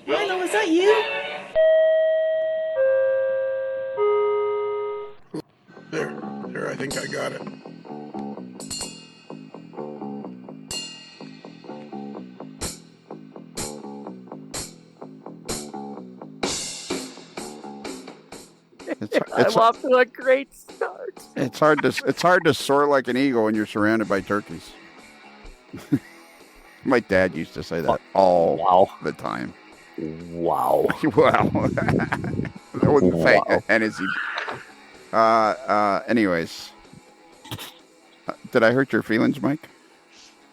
Milo, is that you? There, I think I got it. I'm off to a great start. It's hard to soar like an eagle when you're surrounded by turkeys. My dad used to say that all the time. Wow. Wow. That wasn't fake. And is he? Anyways, did I hurt your feelings, Mike?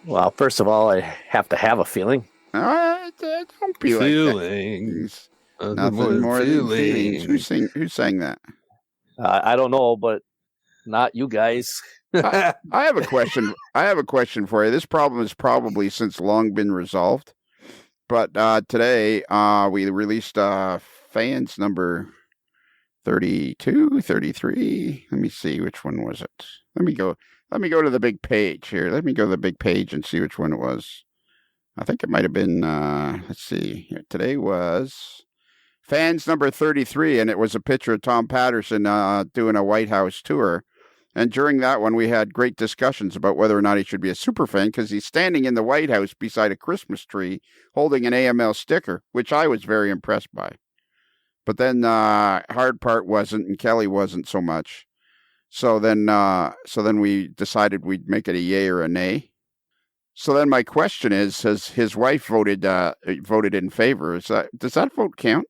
Well, first of all, I have to have a feeling. Don't be like that. Nothing more than feelings. Who sang that? I don't know, but not you guys. I have a question. I have a question for you. This problem has probably since long been resolved, but today we released fans number 32, 33. Let me see, which one was it? Let me go to the big page here. Let me go to the big page and see which one it was. I think it might have been. Let's see. Today was fans number 33, and it was a picture of Tom Patterson doing a White House tour. And during that one, we had great discussions about whether or not he should be a super fan, because he's standing in the White House beside a Christmas tree holding an AML sticker, which I was very impressed by. But then hard part wasn't, and Kelly wasn't so much. So then we decided we'd make it a yay or a nay. So then my question is, has his wife voted in favor? Does that vote count?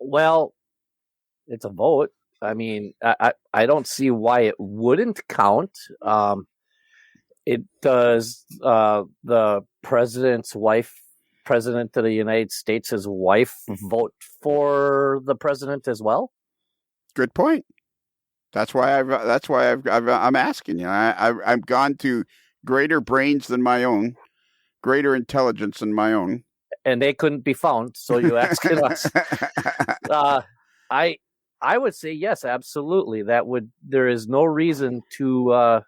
Well, it's a vote. I mean, I don't see why it wouldn't count. It does. The president's wife, president of the United States, his wife, vote for the president as well? Good point. That's why I'm asking you. I've gone to greater brains than my own, greater intelligence than my own, and they couldn't be found. So you asking us? I would say yes, absolutely. There is no reason to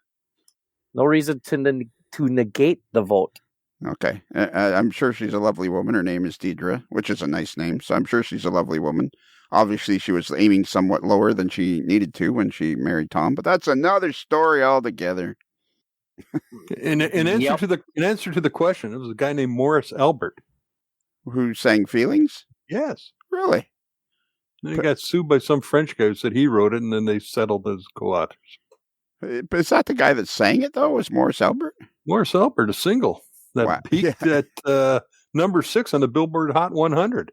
negate the vote. Okay. I'm sure she's a lovely woman. Her name is Deidre, which is a nice name. So I'm sure she's a lovely woman. Obviously, she was aiming somewhat lower than she needed to when she married Tom, but that's another story altogether. In answer to the question, it was a guy named Morris Albert. Who sang Feelings? Yes. Really? Then he got sued by some French guy who said he wrote it, and then they settled as co-authors. But is that the guy that sang it, though? Was Morris Albert? Morris Albert, a single that peaked at number 6 on the Billboard Hot 100.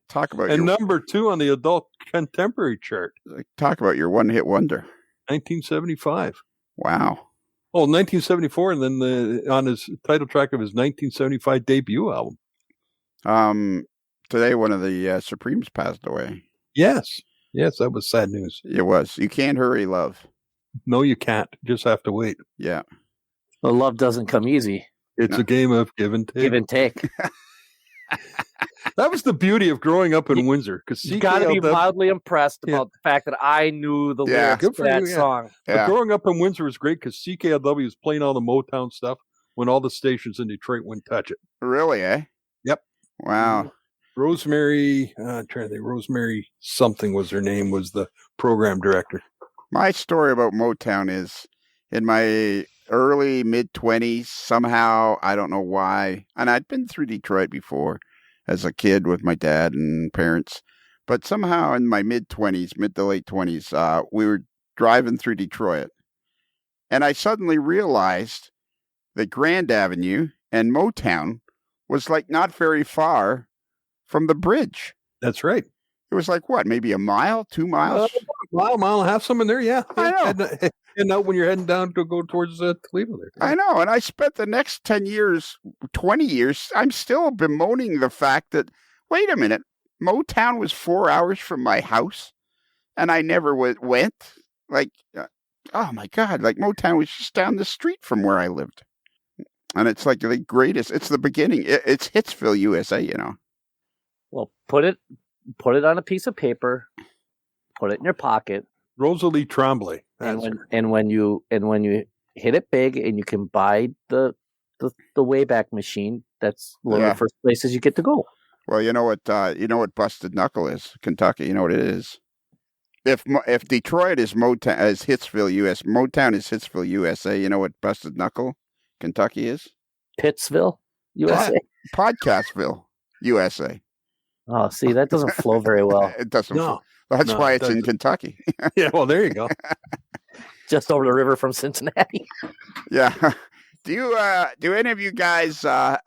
Number 2 on the adult contemporary chart. Talk about your one-hit wonder. 1975. Wow. Oh, 1974, and then on his title track of his 1975 debut album. Today, one of the Supremes passed away. Yes, that was sad news. It was. You can't hurry love. No, you can't. Just have to wait. Yeah. Well, love doesn't come easy. It's a game of give and take. Give and take. That was the beauty of growing up in Windsor. Because you got to be mildly impressed about the fact that I knew the lyrics to that song. But growing up in Windsor was great because CKLW was playing all the Motown stuff when all the stations in Detroit wouldn't touch it. Really, eh? Yep. Wow. Rosemary, I'm trying to think, Rosemary something was her name, was the program director. My story about Motown is in my early mid-20s, somehow, I don't know why, and I'd been through Detroit before as a kid with my dad and parents, but somehow in my mid-20s, mid to late 20s, we were driving through Detroit, and I suddenly realized that Grand Avenue and Motown was like not very far from the bridge. That's right. It was like, what, maybe a mile, 2 miles? Mile and a half, some in there, yeah. I know. And out when you're heading down to go towards Toledo there. I know, and I spent the next 10 years, 20 years, I'm still bemoaning the fact that, wait a minute, Motown was 4 hours from my house, and I never went? Like, oh my God, like Motown was just down the street from where I lived. And it's like the greatest, it's the beginning. It's Hitsville, USA, you know. Well, put it on a piece of paper, put it in your pocket. Rosalie Tremblay. And when you hit it big, and you can buy the Wayback Machine. That's one of the first places you get to go. Well, you know what Busted Knuckle is, Kentucky. You know what it is. If Detroit is Motown, is Hitsville, Motown is Hitsville, USA. You know what Busted Knuckle, Kentucky is? Pittsville, USA. Podcastville, USA. Oh, see, that doesn't flow very well. It doesn't. No, that's why it's in Kentucky. Yeah, well, there you go. Just over the river from Cincinnati. Yeah. Do any of you guys, are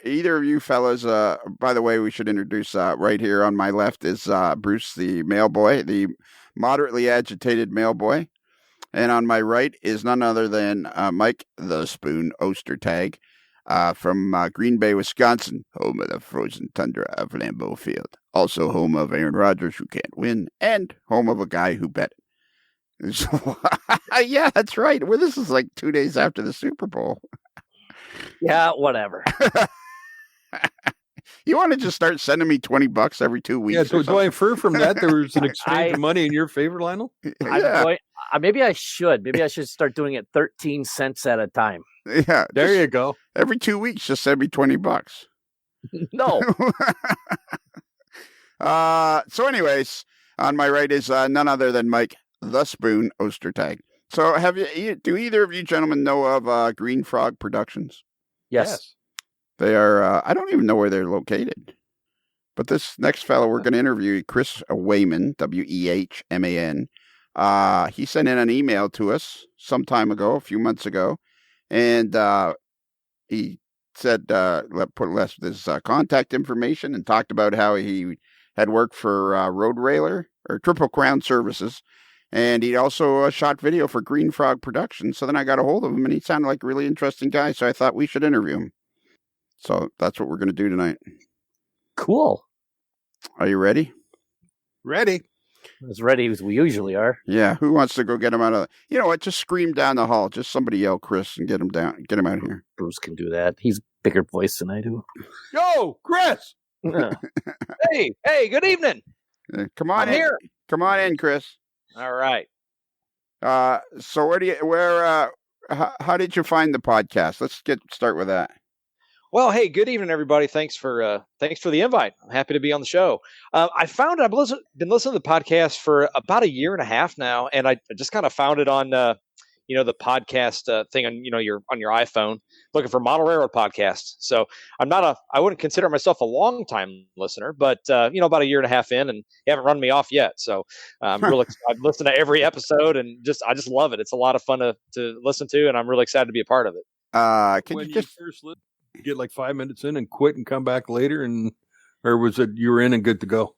either of you fellas, by the way, we should introduce, right here on my left is Bruce, the mailboy, the moderately agitated mailboy. And on my right is none other than Mike the Spoon Ostertag from Green Bay, Wisconsin, home of the frozen tundra of Lambeau Field. Also home of Aaron Rodgers, who can't win, and home of a guy who bet. Yeah, that's right. Well, this is like 2 days after the Super Bowl. Yeah, whatever. You want to just start sending me $20 every 2 weeks? Yeah, so do I infer from that there was an exchange of money in your favor, Lionel? Yeah. Maybe I should. Maybe I should start doing it 13 cents at a time. Yeah, there you go. Every 2 weeks, just send me $20. No. So, anyways, on my right is none other than Mike the Spoon Ostertag. So, do either of you gentlemen know of Green Frog Productions? Yes. They are, I don't even know where they're located. But this next fellow we're going to interview, Chris Wehman, Wehman. He sent in an email to us some time ago, a few months ago. And he said, left his contact information and talked about how he had worked for Road Railer or Triple Crown Services. And he also shot video for Green Frog Productions. So then I got a hold of him, and he sounded like a really interesting guy. So I thought we should interview him. So that's what we're going to do tonight. Cool. Are you ready? Ready. As ready as we usually are. Yeah. Who wants to go get him out of? You know what? Just scream down the hall. Just somebody yell Chris and get him down. Get him out of here. Bruce can do that. He's bigger voice than I do. Yo, Chris. Hey. Good evening. Come on I'm in. Here. Come on in, Chris. All right. So how did you find the podcast? Let's start with that. Well, hey, good evening, everybody. Thanks for the invite. I'm happy to be on the show. I've been listening to the podcast for about a year and a half now, and I just kind of found it on the podcast thing on your iPhone, looking for Model Railroad podcasts. So I wouldn't consider myself a long time listener, but about a year and a half in, and you haven't run me off yet. So I've listened to every episode, and I just love it. It's a lot of fun to listen to, and I'm really excited to be a part of it. Can you just first get like 5 minutes in and quit and come back later, or was it you were in and good to go?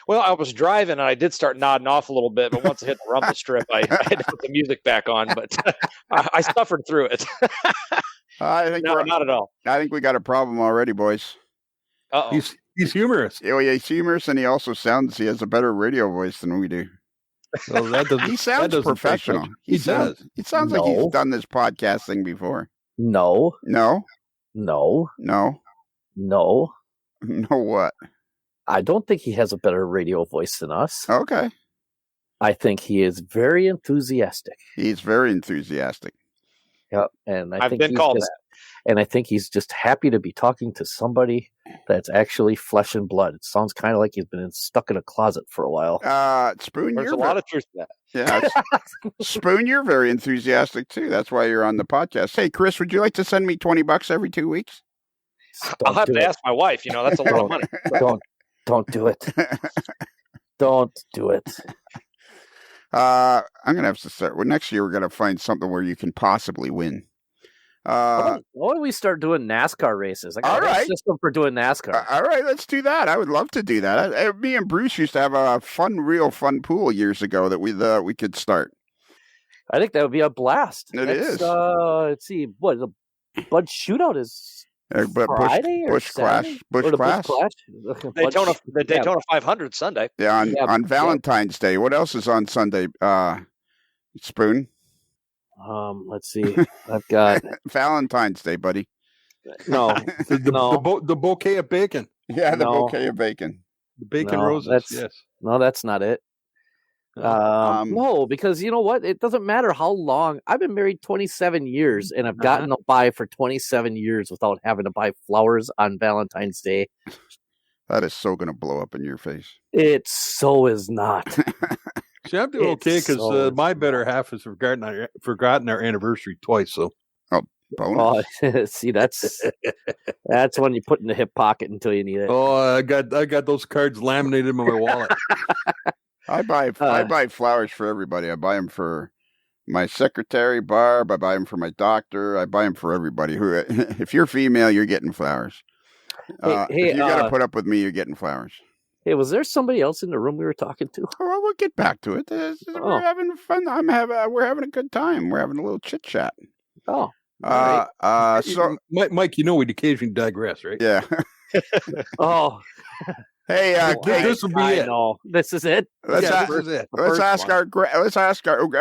Well, I was driving and I did start nodding off a little bit, but once I hit the rumble strip, I had to put the music back on. But I suffered through it. Not at all. I think we got a problem already, boys. Uh-oh. He's humorous. Oh yeah, he's humorous, and he has a better radio voice than we do. Well, he sounds professional. He sounds like he's done this podcast thing before. No. No what? I don't think he has a better radio voice than us. Okay. I think he is very enthusiastic. He's very enthusiastic. Yeah, and I've been called that. And I think he's just happy to be talking to somebody that's actually flesh and blood. It sounds kind of like he's been stuck in a closet for a while. Spoon, there's a lot of truth to that. Yeah, Spoon, you're very enthusiastic too. That's why you're on the podcast. Hey, Chris, would you like to send me $20 every 2 weeks? I'll have to ask my wife. That's a lot of money. Don't do it. Don't do it. I'm gonna have to start. Well, next year we're gonna find something where you can possibly win. Why don't we start doing NASCAR races? I got a system for doing NASCAR. All right, let's do that. I would love to do that. Me and Bruce used to have a real fun pool years ago that we could start. I think that would be a blast. It is. Let's see. What the Bud Shootout is Friday Bush Clash. The Daytona 500 Sunday. Yeah, on Valentine's Day. What else is on Sunday? Spoon. Let's see. I've got Valentine's Day, buddy. No, the bouquet of bacon. Yeah, the bouquet of bacon. The bacon roses. Yes. No, that's not it. No, because you know what? It doesn't matter how long. I've been married 27 years, and I've gotten to buy for 27 years without having to buy flowers on Valentine's Day. That is so going to blow up in your face. It so is not. See, I'm doing okay because my better half has forgotten our anniversary twice. So, bonus. Oh, see, that's when you put in the hip pocket until you need it. Oh, I got those cards laminated in my wallet. I buy flowers for everybody. I buy them for my secretary, Barb. I buy them for my doctor. I buy them for everybody. If you're female, you're getting flowers. If you got to put up with me, you're getting flowers. Hey, was there somebody else in the room we were talking to? Oh, well, we'll get back to it. We're having fun. We're having a good time. We're having a little chit chat. Oh, right. So Mike, we occasionally digress, right? Yeah. Oh. Hey, this will be it. No, this is it. Let's ask our.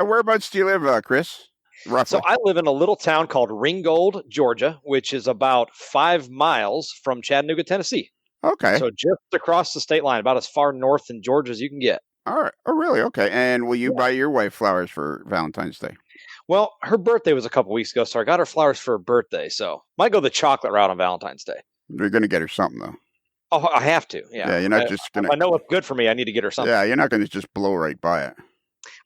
Whereabouts do you live, Chris? Roughly. So I live in a little town called Ringgold, Georgia, which is about 5 miles from Chattanooga, Tennessee. Okay. So just across the state line, about as far north in Georgia as you can get. All right. Oh, really? Okay. And will you buy your wife flowers for Valentine's Day? Well, her birthday was a couple weeks ago, so I got her flowers for her birthday. So might go the chocolate route on Valentine's Day. You're going to get her something, though. Oh, I have to. Yeah. Yeah, you're not just going to. I know what's good for me. I need to get her something. Yeah, you're not going to just blow right by it.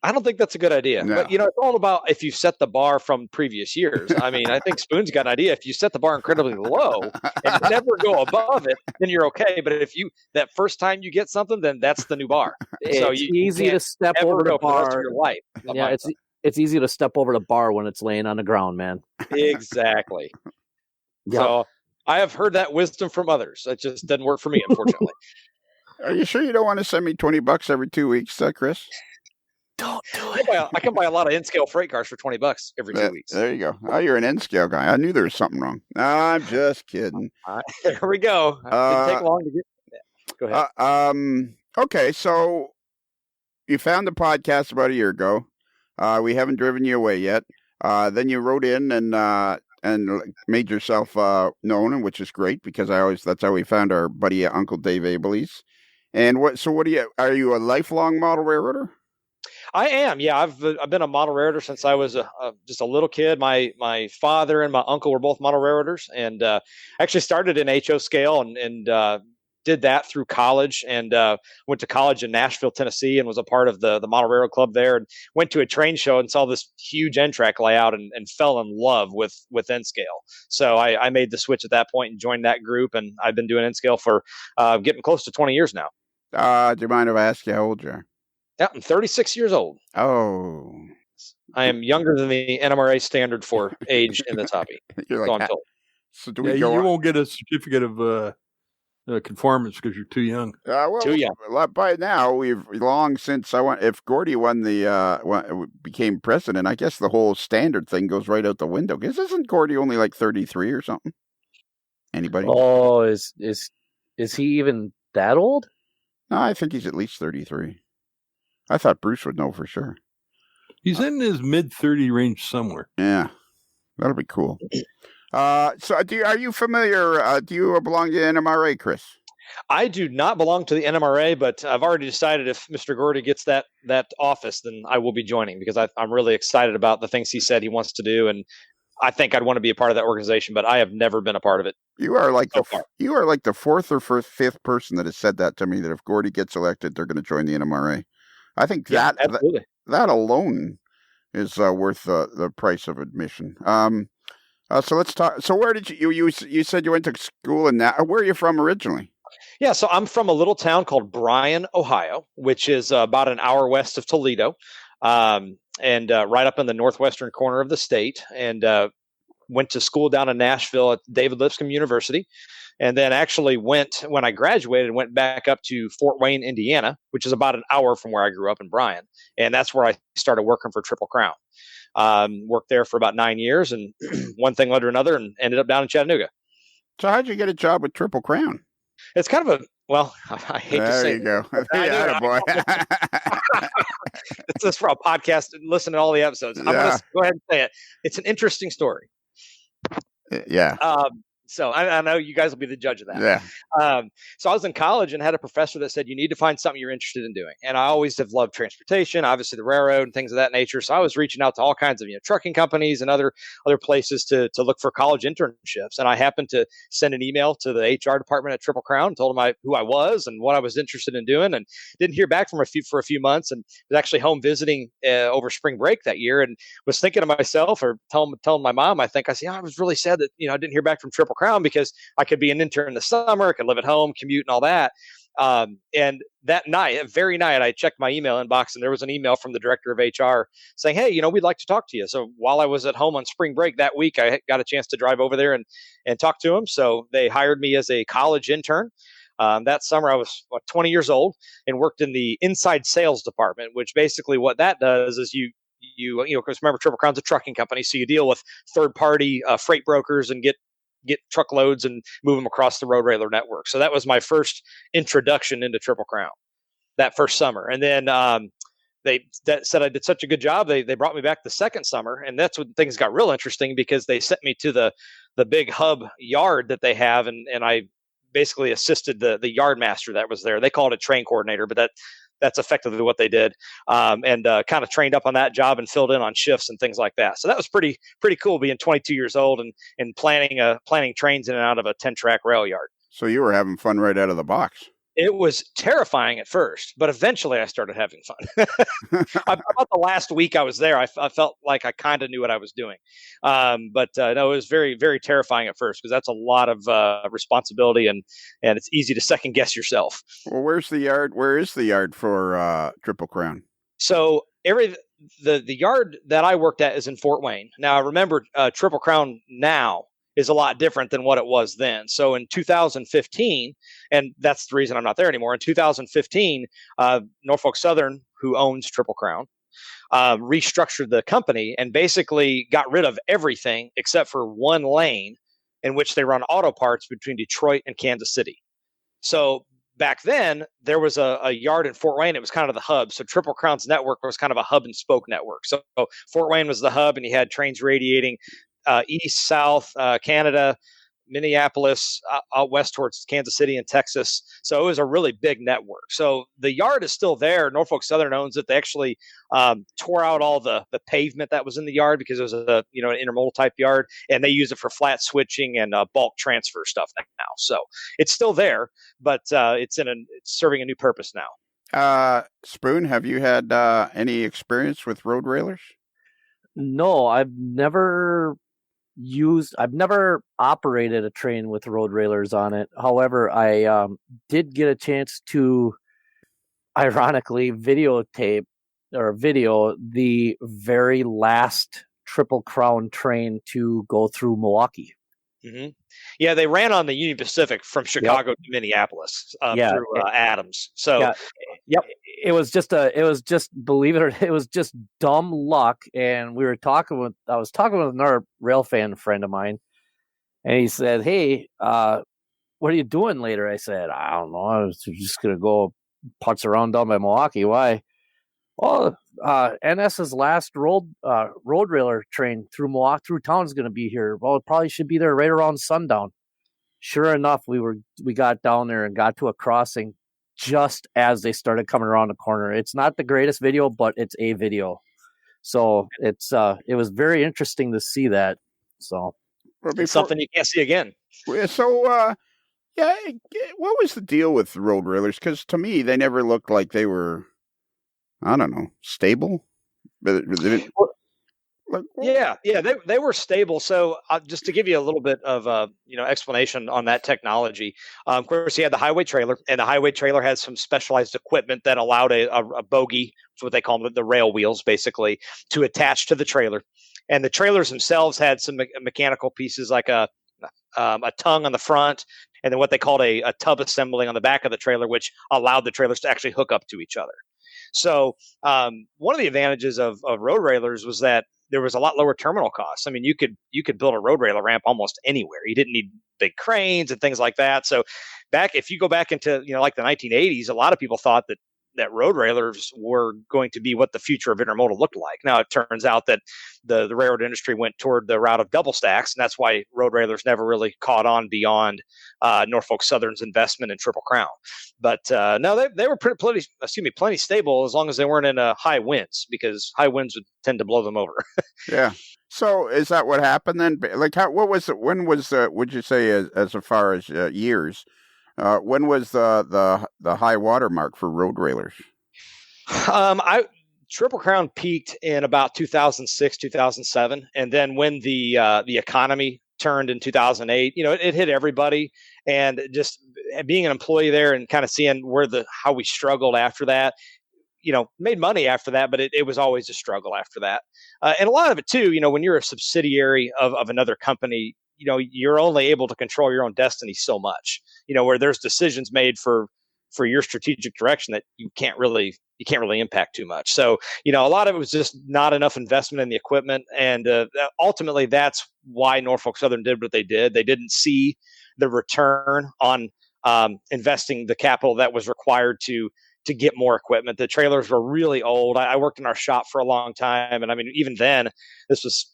I don't think that's a good idea. No. But, it's all about if you set the bar from previous years. I mean, I think Spoon's got an idea. If you set the bar incredibly low and never go above it, then you're okay. But if that first time you get something, then that's the new bar. So it's easy to step over the bar for the rest of your life. Yeah, it's easy to step over the bar when it's laying on the ground, man. Exactly. Yep. So I have heard that wisdom from others. It just doesn't work for me, unfortunately. Are you sure you don't want to send me $20 every 2 weeks, Chris? Don't do it. I can buy a lot of N-scale freight cars for $20 every 2 weeks. There you go. Oh, you're an N-scale guy. I knew there was something wrong. No, I'm just kidding. There we go. It didn't take long to get that. Go ahead. Okay, so you found the podcast about a year ago. We haven't driven you away yet. Then you wrote in and made yourself known, which is great because that's how we found our buddy Uncle Dave Abelies. And are you a lifelong model railroader? I am. Yeah, I've been a model railroader since I was just a little kid. My father and my uncle were both model railroaders, and actually started in HO scale and did that through college, and went to college in Nashville, Tennessee, and was a part of the model railroad club there, and went to a train show and saw this huge N-track layout and fell in love with N-scale. So I made the switch at that point and joined that group, and I've been doing N-scale for getting close to 20 years now. Do you mind if I ask you how old you are? Yeah, I'm 36 years old. Oh. I am younger than the NMRA standard for age in this hobby. You're like, so do we go? You won't get a certificate of conformance because you're too young. Too young. By now, we've long since if Gordy became president, I guess the whole standard thing goes right out the window. Because isn't Gordy only like 33 or something? Anybody? Oh, is he even that old? No, I think he's at least 33. I thought Bruce would know for sure. He's in his mid-30 range somewhere. Yeah, that'll be cool. So, are you familiar? Do you belong to the NMRA, Chris? I do not belong to the NMRA, but I've already decided if Mr. Gordy gets that office, then I will be joining because I'm really excited about the things he said he wants to do, and I think I'd want to be a part of that organization. But I have never been a part of it. You are like the fourth or fifth person that has said that to me. That if Gordy gets elected, they're going to join the NMRA. I think that alone is worth the price of admission. So let's talk. So where did you said you went to school in that? Where are you from originally? Yeah, so I'm from a little town called Bryan, Ohio, which is about an hour west of Toledo, and right up in the northwestern corner of the state. And went to school down in Nashville at David Lipscomb University. And then actually when I graduated, went back up to Fort Wayne, Indiana, which is about an hour from where I grew up in Bryan. And that's where I started working for Triple Crown. Worked there for about 9 years, and one thing led to another, and ended up down in Chattanooga. So how'd you get a job with Triple Crown? It's kind of I hate to say. There you go. Yeah, boy. It's just for a podcast. Listen to all the episodes. I'm going to go ahead and say it. It's an interesting story. Yeah. So I know you guys will be the judge of that. Yeah. So I was in college and had a professor that said, you need to find something you're interested in doing. And I always have loved transportation, obviously the railroad and things of that nature. So I was reaching out to all kinds of, trucking companies and other places to look for college internships. And I happened to send an email to the HR department at Triple Crown, told them who I was and what I was interested in doing, and didn't hear back from for a few months, and was actually home visiting over spring break that year, and was thinking to myself, or telling my mom, I said, I was really sad that, I didn't hear back from Triple Crown, because I could be an intern in the summer, I could live at home, commute and all that. And that very night, I checked my email inbox, and there was an email from the director of HR saying, hey, we'd like to talk to you. So while I was at home on spring break that week, I got a chance to drive over there and talk to him. So they hired me as a college intern. That summer, I was 20 years old and worked in the inside sales department, which basically what that does is you because remember, Triple Crown's a trucking company, so you deal with third-party freight brokers and get truckloads and move them across the road railer network. So that was my first introduction into Triple Crown that first summer. And then they said I did such a good job, they brought me back the second summer, and that's when things got real interesting, because they sent me to the big hub yard that they have, and I basically assisted the yard master that was there. They called it train coordinator, but that's effectively what they did, and kind of trained up on that job and filled in on shifts and things like that. So that was pretty cool, being 22 years old and planning trains in and out of a 10-track rail yard. So you were having fun right out of the box. It was terrifying at first, but eventually I started having fun. About the last week I was there, I felt like I kind of knew what I was doing. But no, it was very, very terrifying at first, because that's a lot of responsibility, and it's easy to second guess yourself. Well, where's the yard? Where is the yard for Triple Crown? So the yard that I worked at is in Fort Wayne. Now, I remember Triple Crown now is a lot different than what it was then. So in 2015, and that's the reason I'm not there anymore, in 2015, Norfolk Southern, who owns Triple Crown, restructured the company and basically got rid of everything except for one lane in which they run auto parts between Detroit and Kansas City. So back then, there was a yard in Fort Wayne. It was kind of the hub. So Triple Crown's network was kind of a hub and spoke network. So Fort Wayne was the hub, and you had trains radiating east, south, Canada, Minneapolis, out west towards Kansas City and Texas. So it was a really big network. So the yard is still there. Norfolk Southern owns it. They actually tore out all the pavement that was in the yard, because it was an intermodal type yard, and they use it for flat switching and bulk transfer stuff now. So it's still there, but it's serving a new purpose now. Spoon, have you had any experience with road railers? No, I've never operated a train with road railers on it. However, I did get a chance to, ironically, video the very last Triple Crown train to go through Milwaukee. Mm-hmm. Yeah, they ran on the Union Pacific from Chicago to Minneapolis through Adams. So, it was just believe it or it was just dumb luck. And I was talking with another railfan friend of mine, and he said, "Hey, what are you doing later?" I said, "I don't know. I was just gonna go putz around down by Milwaukee." Why? Oh, NS's last road railer train through Milwaukee, through town, is going to be here. Well, it probably should be there right around sundown. Sure enough, we got down there and got to a crossing just as they started coming around the corner. It's not the greatest video, but it's a video. So it was very interesting to see that. So it's something you can't see again. So what was the deal with the road railers? Because to me, they never looked like they were, I don't know, stable. They were stable. So just to give you a little bit of explanation on that technology, of course, you had the highway trailer, and the highway trailer has some specialized equipment that allowed a bogie, what they call them, the rail wheels, basically, to attach to the trailer. And the trailers themselves had some mechanical pieces like a tongue on the front, and then what they called a tub assembly on the back of the trailer, which allowed the trailers to actually hook up to each other. So one of the advantages of road railers was that there was a lot lower terminal costs. I mean, you could build a road railer ramp almost anywhere. You didn't need big cranes and things like that. So if you go back into like the 1980s, a lot of people thought that road railers were going to be what the future of intermodal looked like. Now it turns out that the railroad industry went toward the route of double stacks, and that's why road railers never really caught on beyond Norfolk Southern's investment in Triple Crown. But no, they were plenty stable as long as they weren't in high winds, because high winds would tend to blow them over. Yeah. So is that what happened then? Like, what was it? When was would you say as far as years? When was the high water mark for road railers? Triple Crown peaked in about 2006, 2007, and then when the economy turned in 2008, it hit everybody. And just being an employee there and kind of seeing how we struggled after that, made money after that, but it was always a struggle after that. And a lot of it too, when you're a subsidiary of another company, you're only able to control your own destiny so much, where there's decisions made for your strategic direction that you can't really impact too much. So, a lot of it was just not enough investment in the equipment. And ultimately that's why Norfolk Southern did what they did. They didn't see the return on investing the capital that was required to get more equipment. The trailers were really old. I worked in our shop for a long time. And I mean, even then, this was,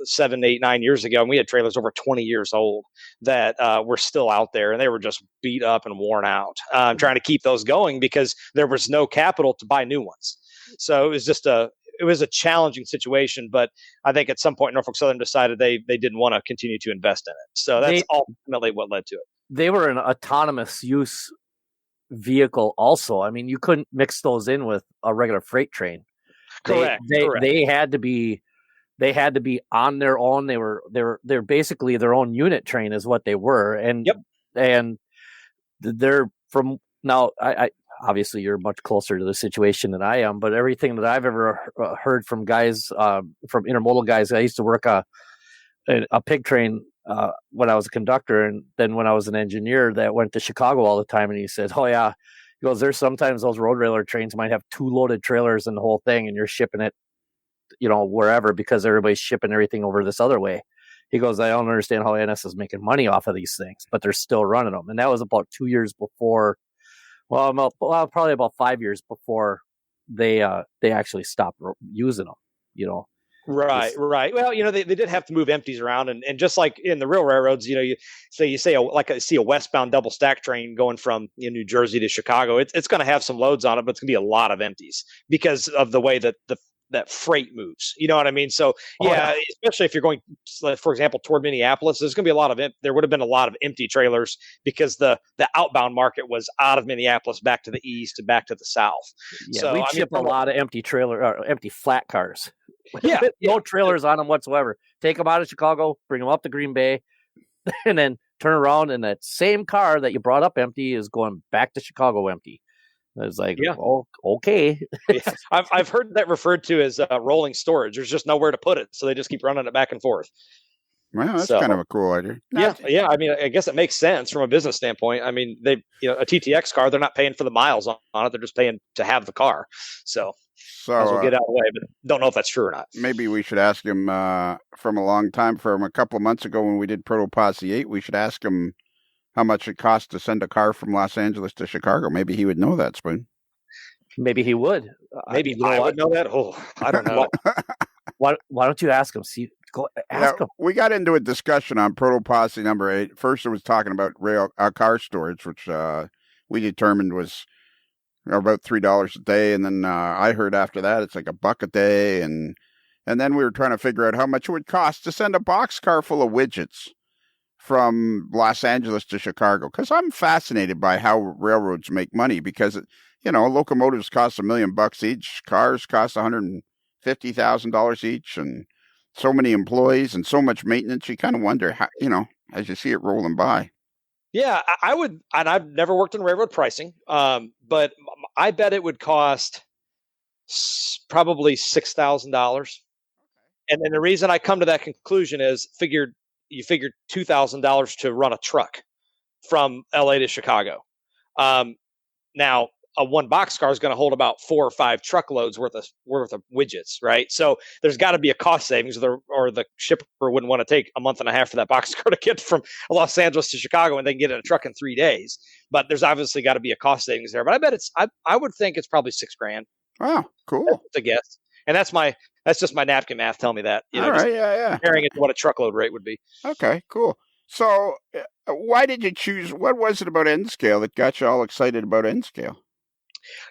7, 8, 9 years ago, and we had trailers over 20 years old that were still out there, and they were just beat up and worn out. Trying to keep those going because there was no capital to buy new ones. So it was a challenging situation, but I think at some point Norfolk Southern decided they didn't want to continue to invest in it. So that's ultimately what led to it. They were an autonomous use vehicle also. I mean, you couldn't mix those in with a regular freight train. Correct. They had to be on their own. They're basically their own unit train is what they were. And and they're from now. I obviously you're much closer to the situation than I am, but everything that I've ever heard from guys, from intermodal guys, I used to work a pig train when I was a conductor, and then when I was an engineer that went to Chicago all the time. And he said, "Oh yeah," he goes, "There's sometimes those road railer trains might have 2 loaded trailers and the whole thing, and you're shipping it, wherever because everybody's shipping everything over this other way." He goes, "I don't understand how NS is making money off of these things, but they're still running them." And that was about 2 years before. Well, probably about 5 years before they actually stopped using them. Right. Well, they did have to move empties around, and just like in the real railroads, you see a westbound double stack train going from New Jersey to Chicago. It's going to have some loads on it, but it's going to be a lot of empties because of the way that that freight moves. You know what I mean? So especially if you're going, for example, toward Minneapolis, there would have been a lot of empty trailers because the outbound market was out of Minneapolis back to the east and back to the south. Yeah, so we ship a lot of empty flat cars. Yeah, no trailers on them whatsoever. Take them out of Chicago, bring them up to Green Bay, and then turn around, and that same car that you brought up empty is going back to Chicago empty. I was like, oh, okay. I've heard that referred to as rolling storage. There's just nowhere to put it, so they just keep running it back and forth. Well, that's kind of a cool idea. Yeah. I mean, I guess it makes sense from a business standpoint. I mean, a TTX car, they're not paying for the miles on it; they're just paying to have the car. So might as well get out of the way. But don't know if that's true or not. Maybe we should ask him from a couple of months ago when we did Proto Posse 8. We should ask him how much it costs to send a car from Los Angeles to Chicago. Maybe he would know that, Spoon. Maybe he would. Maybe I would know that. Oh, I don't know. Why don't you ask him? See, go ask him. We got into a discussion on Proto Posse number 8. First, it was talking about car storage, which we determined was about $3 a day, and then I heard after that it's like $1 a day, and then we were trying to figure out how much it would cost to send a boxcar full of widgets from Los Angeles to Chicago, because I'm fascinated by how railroads make money, because locomotives cost $1 million each, cars cost $150,000 each, and so many employees and so much maintenance. You kind of wonder how, as you see it rolling by. Yeah, I would, and I've never worked in railroad pricing, but I bet it would cost probably $6,000. And then the reason I come to that conclusion is you figured $2,000 to run a truck from LA to Chicago. Now a one boxcar is going to hold about 4 or 5 truckloads worth of widgets, right? So there's got to be a cost savings, or the shipper wouldn't want to take a month and a half for that boxcar to get from Los Angeles to Chicago, and they can get in a truck in 3 days. but there's obviously got to be a cost savings there. But I bet I would think it's probably $6,000. Wow, cool. That's a guess. And that's just my napkin math telling me that. All right, yeah. Comparing it to what a truckload rate would be. Okay, cool. So why did you choose, what was it about N scale that got you all excited about N scale?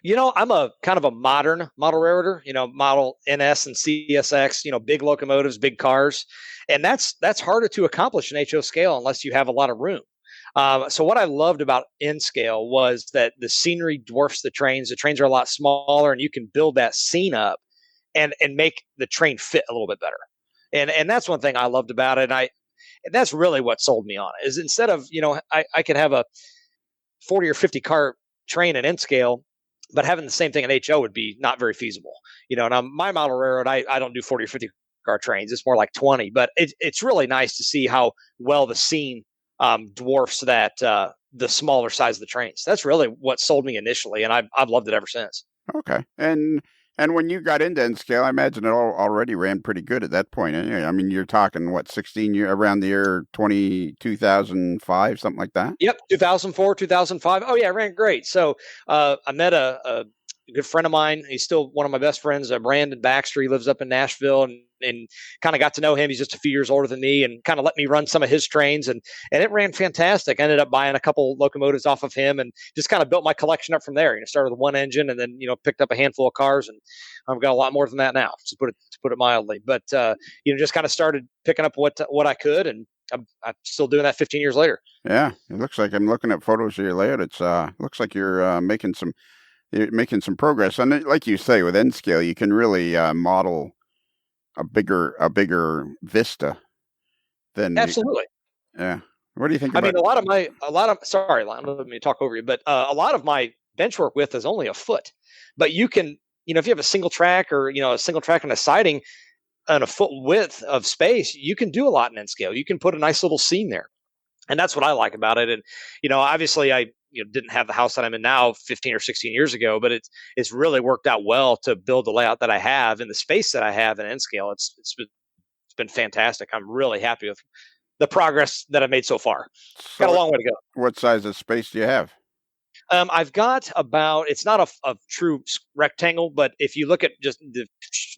I'm a kind of a modern model railroader, model NS and CSX, big locomotives, big cars. And that's harder to accomplish in HO scale unless you have a lot of room. So what I loved about N scale was that the scenery dwarfs the trains. The trains are a lot smaller, and you can build that scene up and make the train fit a little bit better. And that's one thing I loved about it. And that's really what sold me on it, is instead of, I could have a 40 or 50 car train in N scale, but having the same thing in HO would be not very feasible. And on my model railroad, I don't do 40 or 50 car trains. It's more like 20, but it's really nice to see how well the scene dwarfs that the smaller size of the trains. That's really what sold me initially, and I've loved it ever since. Okay. And when you got into N scale, I imagine it already ran pretty good at that point. I mean, you're talking, 16 years, around the year 2005, something like that? Yep, 2004, 2005. Oh, yeah, it ran great. So I met a good friend of mine. He's still one of my best friends, Brandon Baxter. He lives up in Nashville, and kind of got to know him. He's just a few years older than me, and kind of let me run some of his trains, and it ran fantastic. I ended up buying a couple locomotives off of him, and just kind of built my collection up from there. Started with one engine, and then picked up a handful of cars, and I've got a lot more than that now, to put it mildly. But just kind of started picking up what I could, and I'm still doing that 15 years later. Yeah, it looks like, I'm looking at photos of your layout. It's looks like you're making some progress. And like you say, with N scale, you can really model a bigger vista than. Absolutely. Yeah. What do you think? I mean, sorry, let me talk over you, but a lot of my bench work width is only a foot, but you can, if you have a single track or, a single track and a siding and a foot width of space, you can do a lot in N scale. You can put a nice little seam there. And that's what I like about it. And, obviously I didn't have the house that I'm in now 15 or 16 years ago, but it's really worked out well to build the layout that I have and the space that I have in N scale. It's been fantastic. I'm really happy with the progress that I've made so far. Got a long way to go. What size of space do you have? I've got about, it's not a true rectangle, but if you look at just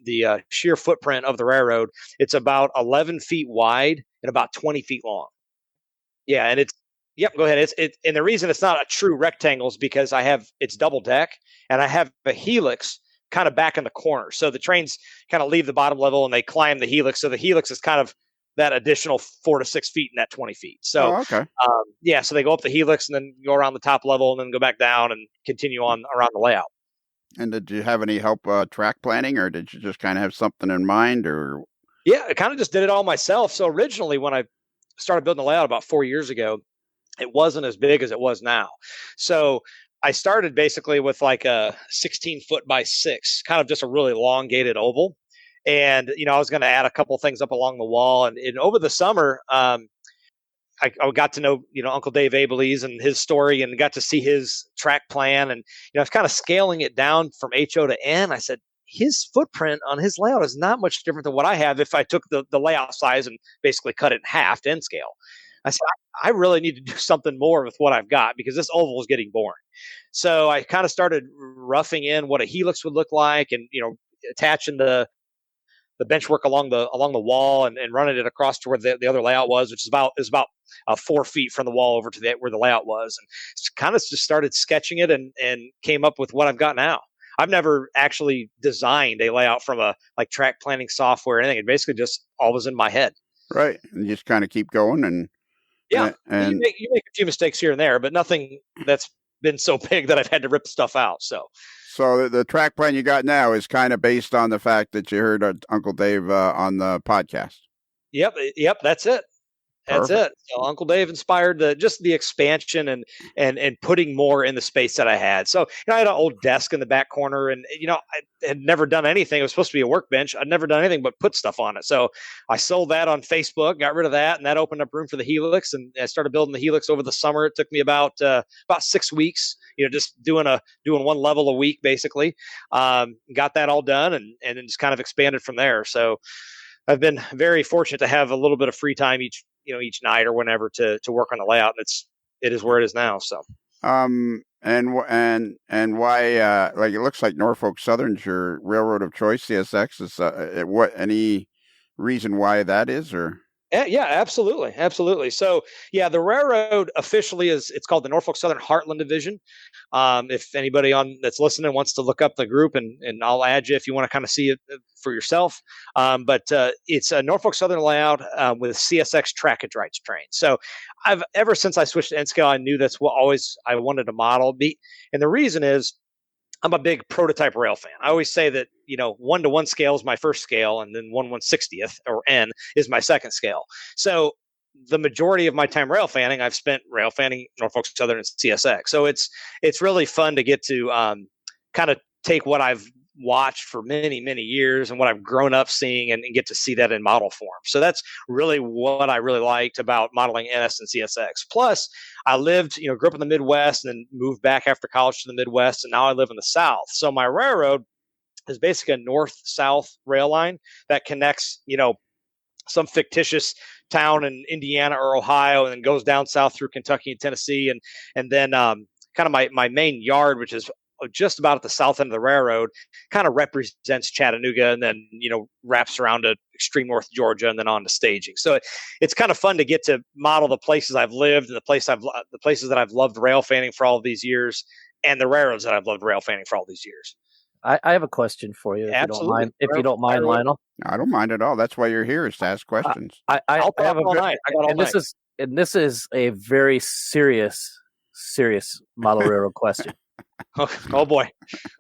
the sheer footprint of the railroad, it's about 11 feet wide and about 20 feet long. Yeah. And yep, go ahead. And the reason it's not a true rectangle is because it's double deck, and I have a helix kind of back in the corner. So the trains kind of leave the bottom level and they climb the helix. So the helix is kind of that additional 4 to 6 feet in that 20 feet. So, okay. So they go up the helix and then go around the top level and then go back down and continue on around the layout. And did you have any help track planning, or did you just kind of have something in mind, or? Yeah, I kind of just did it all myself. So originally when I started building the layout about 4 years ago, it wasn't as big as it was now. So I started basically with like a 16 foot by 6, kind of just a really elongated oval. And, I was going to add a couple things up along the wall. And over the summer, I got to know, Uncle Dave Abelese and his story, and got to see his track plan. And, I was kind of scaling it down from HO to N. I said, his footprint on his layout is not much different than what I have if I took the layout size and basically cut it in half to N scale. I said, I really need to do something more with what I've got, because this oval is getting boring. So I kind of started roughing in what a helix would look like, and, attaching the bench work along the wall and running it across to where the other layout was, which is about 4 feet from the wall over to where the layout was. And kind of just started sketching it and came up with what I've got now. I've never actually designed a layout from a track planning software or anything. It basically just all was in my head. Right. And you just kind of keep going and. Yeah. And you make a few mistakes here and there, but nothing that's been so big that I've had to rip stuff out. So the track plan you got now is kind of based on the fact that you heard Uncle Dave on the podcast. Yep. That's it. That's Perfect. it. So Uncle Dave inspired the expansion and putting more in the space that I had. So, I had an old desk in the back corner, and, I had never done anything. It was supposed to be a workbench. I'd never done anything but put stuff on it. So I sold that on Facebook, got rid of that, and that opened up room for the helix. And I started building the helix over the summer. It took me about 6 weeks, just doing one level a week, basically. Got that all done and then just kind of expanded from there. So I've been very fortunate to have a little bit of free time each night or whenever to work on the layout. And it is where it is now. So. And why? Like it looks like Norfolk Southern's your railroad of choice. CSX is what? Any reason why that is, or? Yeah, absolutely. So, yeah, the railroad officially it's called the Norfolk Southern Heartland Division. If anybody that's listening wants to look up the group, and I'll add you if you want to kind of see it for yourself. But it's a Norfolk Southern layout with CSX trackage rights trains. So, ever since I switched to N scale, I knew that's what I wanted to model. And the reason is, I'm a big prototype rail fan. I always say that, 1-to-1 scale is my first scale, and then 1/160th or N is my second scale. So the majority of my time rail fanning, I've spent rail fanning Norfolk Southern and CSX. So it's really fun to get to kind of take what I've watched for many, many years and what I've grown up seeing and get to see that in model form. So that's really what I really liked about modeling NS and CSX. Plus, I lived, grew up in the Midwest and then moved back after college to the Midwest, and now I live in the South. So my railroad is basically a north-south rail line that connects, some fictitious town in Indiana or Ohio, and then goes down south through Kentucky and Tennessee, and then kind of my main yard, which is just about at the south end of the railroad, kind of represents Chattanooga, and then wraps around to extreme north Georgia, and then on to staging. So it's kind of fun to get to model the places I've lived and the places that I've loved rail fanning for all of these years, and the railroads that I've loved rail fanning for all these years. I have a question for you, if you don't mind, Lionel. I don't mind at all. That's why you're here, is to ask questions. I have all night. This is a very serious model railroad question. Oh boy!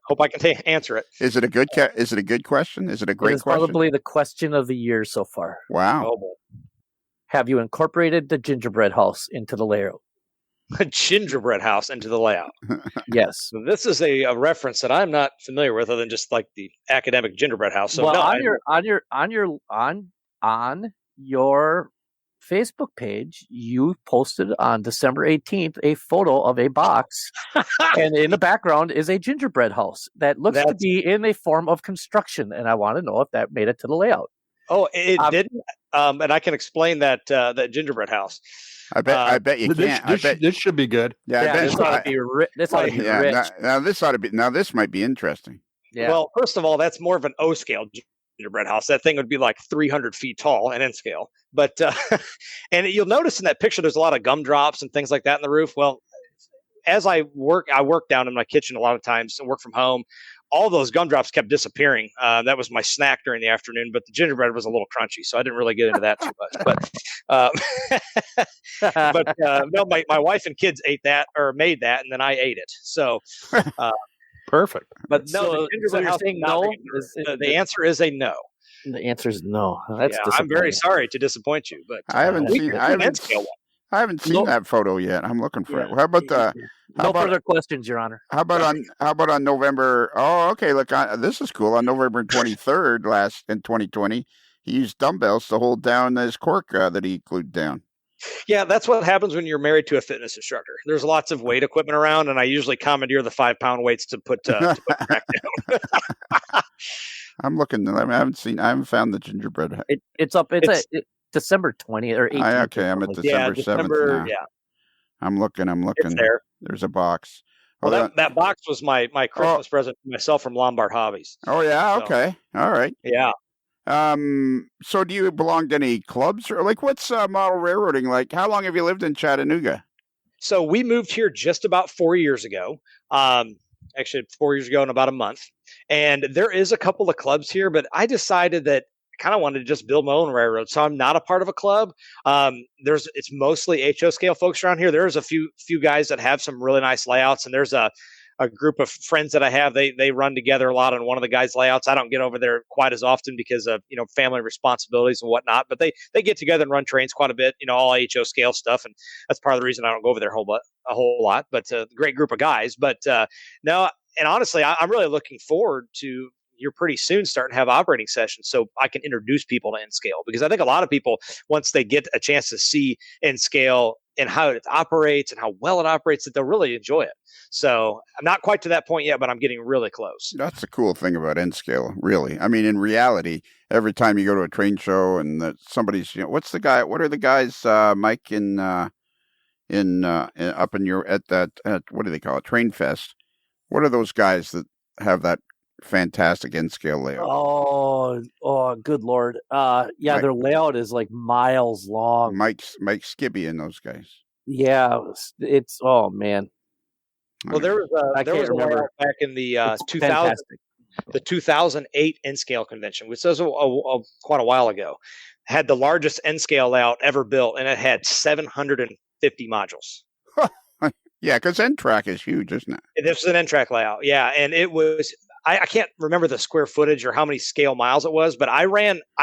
Hope I can answer it. Is it a good? Is it a good question? Is it a great question? It's probably the question of the year so far. Wow! Oh boy. Have you incorporated the gingerbread house into the layout? A gingerbread house into the layout. Yes. This is a reference that I'm not familiar with, other than just like the academic gingerbread house. So well, on your Facebook page, you posted on December 18th a photo of a box, and in the background is a gingerbread house that looks to be in a form of construction, and I want to know if that made it to the layout. Oh, it didn't, and I can explain that gingerbread house. I bet you can't. This should be good. Yeah, this ought to be rich. Now this might be interesting. Yeah. Well, first of all, that's more of an O scale gingerbread house. That thing would be like 300 feet tall and N scale. But and you'll notice in that picture, there's a lot of gumdrops and things like that in the roof. Well, as I work down in my kitchen a lot of times and work from home. All those gumdrops kept disappearing. That was my snack during the afternoon, but the gingerbread was a little crunchy, so I didn't really get into that too much. But no, my wife and kids ate that or made that, and then I ate it. So perfect. But no, so you're saying no? The answer is a no. The answer is no. That's I'm very sorry to disappoint you, but I haven't seen that photo yet. I'm looking for it. How about further questions, Your Honor. How about on November? Oh, okay. Look, this is cool. On November 23rd, in 2020, he used dumbbells to hold down his cork that he glued down. Yeah, that's what happens when you're married to a fitness instructor. There's lots of weight equipment around, and I usually commandeer the 5-pound weights to put the track down. I'm looking. I haven't found the gingerbread. It's up. It's December 20th or 18th. Okay, I'm at December 7th now. Yeah. I'm looking. It's there. There's a box. Well, that box was my Christmas present to myself from Lombard Hobbies. Oh yeah. Okay. All right. Yeah. So do you belong to any clubs or what's model railroading like? How long have you lived in Chattanooga? So we moved here just about 4 years ago. Actually 4 years ago in about a month. And there is a couple of clubs here, but I decided that I kind of wanted to just build my own railroad. So I'm not a part of a club. It's mostly HO scale folks around here. There's a few guys that have some really nice layouts, and there's a group of friends that I have. They run together a lot on one of the guys' layouts. I don't get over there quite as often because of family responsibilities and whatnot. But they get together and run trains quite a bit. All HO scale stuff, and that's part of the reason I don't go over there a whole lot. But great group of guys. But no, and honestly, I'm really looking forward to. You're pretty soon starting to have operating sessions so I can introduce people to N-Scale, because I think a lot of people, once they get a chance to see N-Scale and how it operates and how well it operates, that they'll really enjoy it. So I'm not quite to that point yet, but I'm getting really close. That's the cool thing about N-Scale, really. I mean, in reality, every time you go to a train show and somebody's, what are the guys, Mike and up in your at what do they call it, Train Fest? What are those guys that have that fantastic N scale layout? Oh, good Lord. Yeah, their layout is like miles long. Mike Skibby and those guys. Yeah, it's oh man. Well, there was a layout back in the 2008 N scale convention, which was quite a while ago. Had the largest N scale layout ever built, and it had 750 modules. Yeah, because N-Track is huge, isn't it? This was an N-Track layout, yeah, and it was. I can't remember the square footage or how many scale miles it was, but I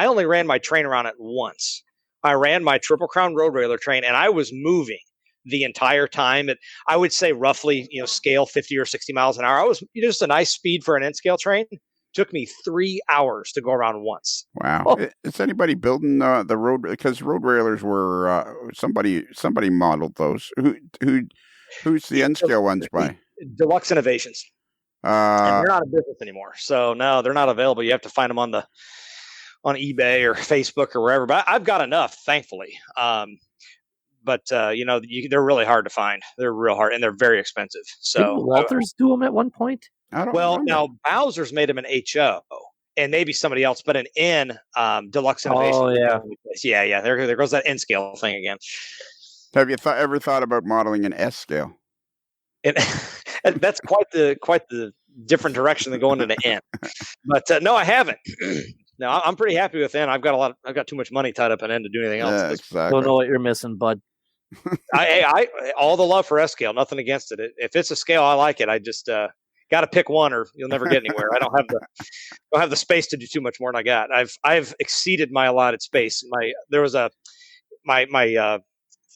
only ran my train around it once. I ran my Triple Crown Road Railer train, and I was moving the entire time at, I would say, roughly, scale 50 or 60 miles an hour. I was just a nice speed for an N-scale train. Took me 3 hours to go around once. Wow! Oh. Is anybody building the road? Because road railers were somebody modeled those. Who's the N-scale ones by? Deluxe Innovations. And they're not in business anymore, so no, they're not available. You have to find them on eBay or Facebook or wherever. But I've got enough, thankfully. But they're really hard to find. They're real hard, and they're very expensive. So didn't Walters do them at one point? Now Bowser's made them an HO, and maybe somebody else, but an N Deluxe Innovation. Oh yeah. There goes that N scale thing again. Have you ever thought about modeling an S scale? And that's quite the different direction than going into N. But no, I haven't. No, I'm pretty happy with N. I've got too much money tied up in N to do anything else. Yeah, exactly. Don't know what you're missing, bud. I all the love for S scale, nothing against it. If it's a scale, I like it. I just got to pick one, or you'll never get anywhere. I don't have the space to do too much more than I got. I've exceeded my allotted space. My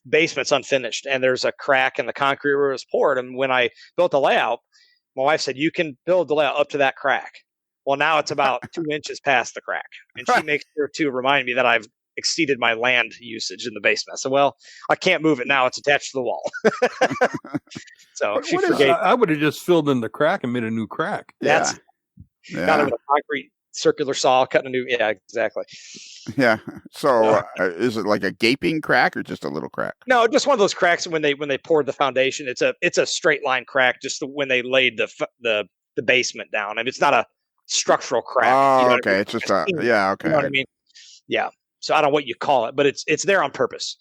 basement's unfinished, and there's a crack in the concrete where it was poured. And when I built the layout, my wife said, "You can build the layout up to that crack." Well, now it's about 2 inches past the crack, and she makes sure to remind me that I've exceeded my land usage in the basement. So, well, I can't move it now; it's attached to the wall. So she forgave. I would have just filled in the crack and made a new crack. Got it with a concrete circular saw, cutting a new. Yeah, exactly. Yeah. So, is it like a gaping crack or just a little crack? No, just one of those cracks when they poured the foundation. It's a straight line crack, just when they laid the basement down. I mean, it's not a structural crack. Oh, okay. I mean? It's just okay. You know what I mean? Yeah. So I don't know what you call it, but it's there on purpose.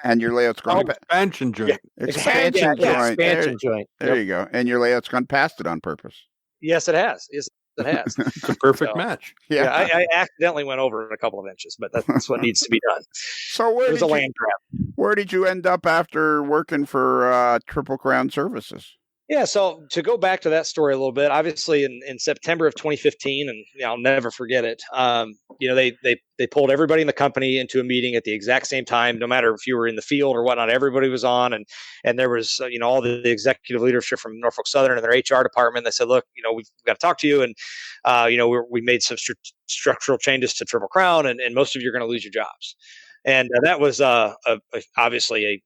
And your layout's gone expansion joint. Yeah. Expansion joint. There you go. And your layout's gone past it on purpose. Yes, it has. Yes, it has. It's a perfect match. Yeah, I accidentally went over it a couple of inches, but that's what needs to be done. So it was a land grab. Where did you end up after working for Triple Crown Services? Yeah, so to go back to that story a little bit, obviously in September of 2015, and I'll never forget it. They pulled everybody in the company into a meeting at the exact same time, no matter if you were in the field or whatnot. Everybody was on, and there was all the executive leadership from Norfolk Southern and their HR department. They said, "Look, we've got to talk to you, and we made some structural changes to Triple Crown, and most of you are going to lose your jobs." And that was obviously a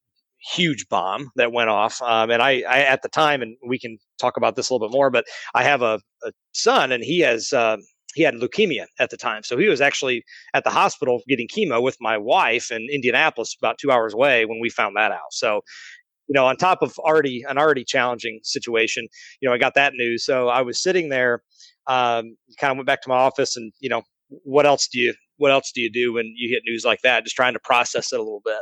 huge bomb that went off. And I at the time, and we can talk about this a little bit more, but I have a son, and he had leukemia at the time. So he was actually at the hospital getting chemo with my wife in Indianapolis, about 2 hours away, when we found that out. So, on top of an already challenging situation, I got that news. So I was sitting there, kind of went back to my office, and, what else do you do when you get news like that? Just trying to process it a little bit.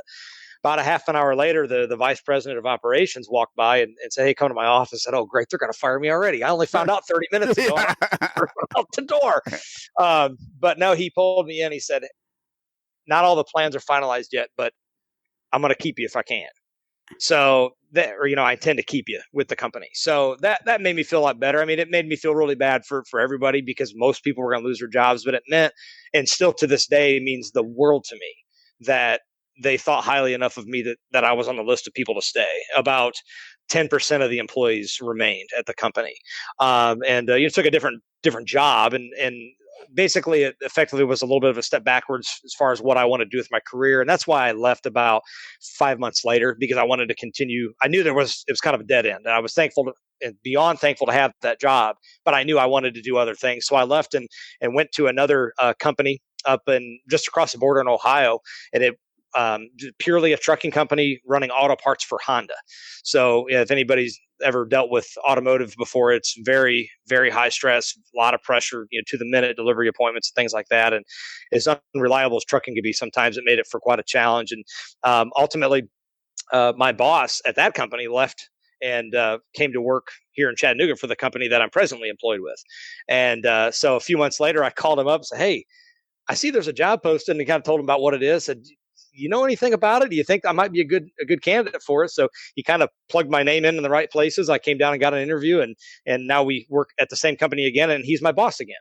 About a half an hour later, the vice president of operations walked by and said, "Hey, come to my office." I said, "Oh, great. They're going to fire me already. I only found out 30 minutes ago." Out the door. But no, he pulled me in. He said, "Not all the plans are finalized yet, but I'm going to keep you if I can." So I intend to keep you with the company. So that made me feel a lot better. I mean, it made me feel really bad for everybody, because most people were going to lose their jobs, but it meant, and still to this day means the world to me, that they thought highly enough of me that I was on the list of people to stay. About 10% of the employees remained at the company. And took a different job, and basically it effectively was a little bit of a step backwards as far as what I wanted to do with my career. And that's why I left about 5 months later, because I wanted to continue. I knew it was kind of a dead end, and I was beyond thankful to have that job, but I knew I wanted to do other things. So I left and went to another company up just across the border in Ohio. And purely a trucking company running auto parts for Honda. So if anybody's ever dealt with automotive before, it's very, very high stress, a lot of pressure, to the minute delivery appointments, things like that. And as unreliable as trucking can be, sometimes it made it for quite a challenge. And ultimately, my boss at that company left and came to work here in Chattanooga for the company that I'm presently employed with. And so a few months later, I called him up and said, "Hey, I see there's a job posted," and kind of told him about what it is. Said, "You know anything about it? Do you think I might be a good candidate for it?" So he kind of plugged my name in the right places. I came down and got an interview, and now we work at the same company again, and he's my boss again.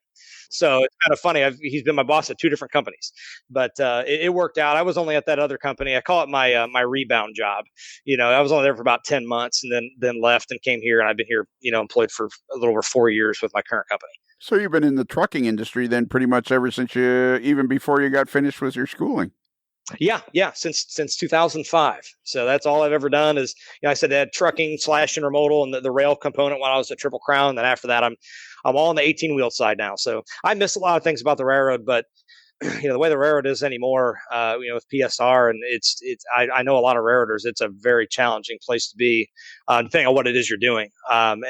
So it's kind of funny. He's been my boss at 2 different companies, but it worked out. I was only at that other company. I call it my my rebound job. I was only there for about 10 months, and then left and came here, and I've been here, employed for a little over 4 years with my current company. So you've been in the trucking industry then pretty much ever since even before you got finished with your schooling. Yeah, since 2005. So that's all I've ever done is, I said I had trucking / intermodal and the rail component when I was at Triple Crown. And then after that, I'm all on the 18-wheel side now. So I miss a lot of things about the railroad, but the way the railroad is anymore, with PSR, and I know a lot of railroaders, it's a very challenging place to be, depending on what it is you're doing. And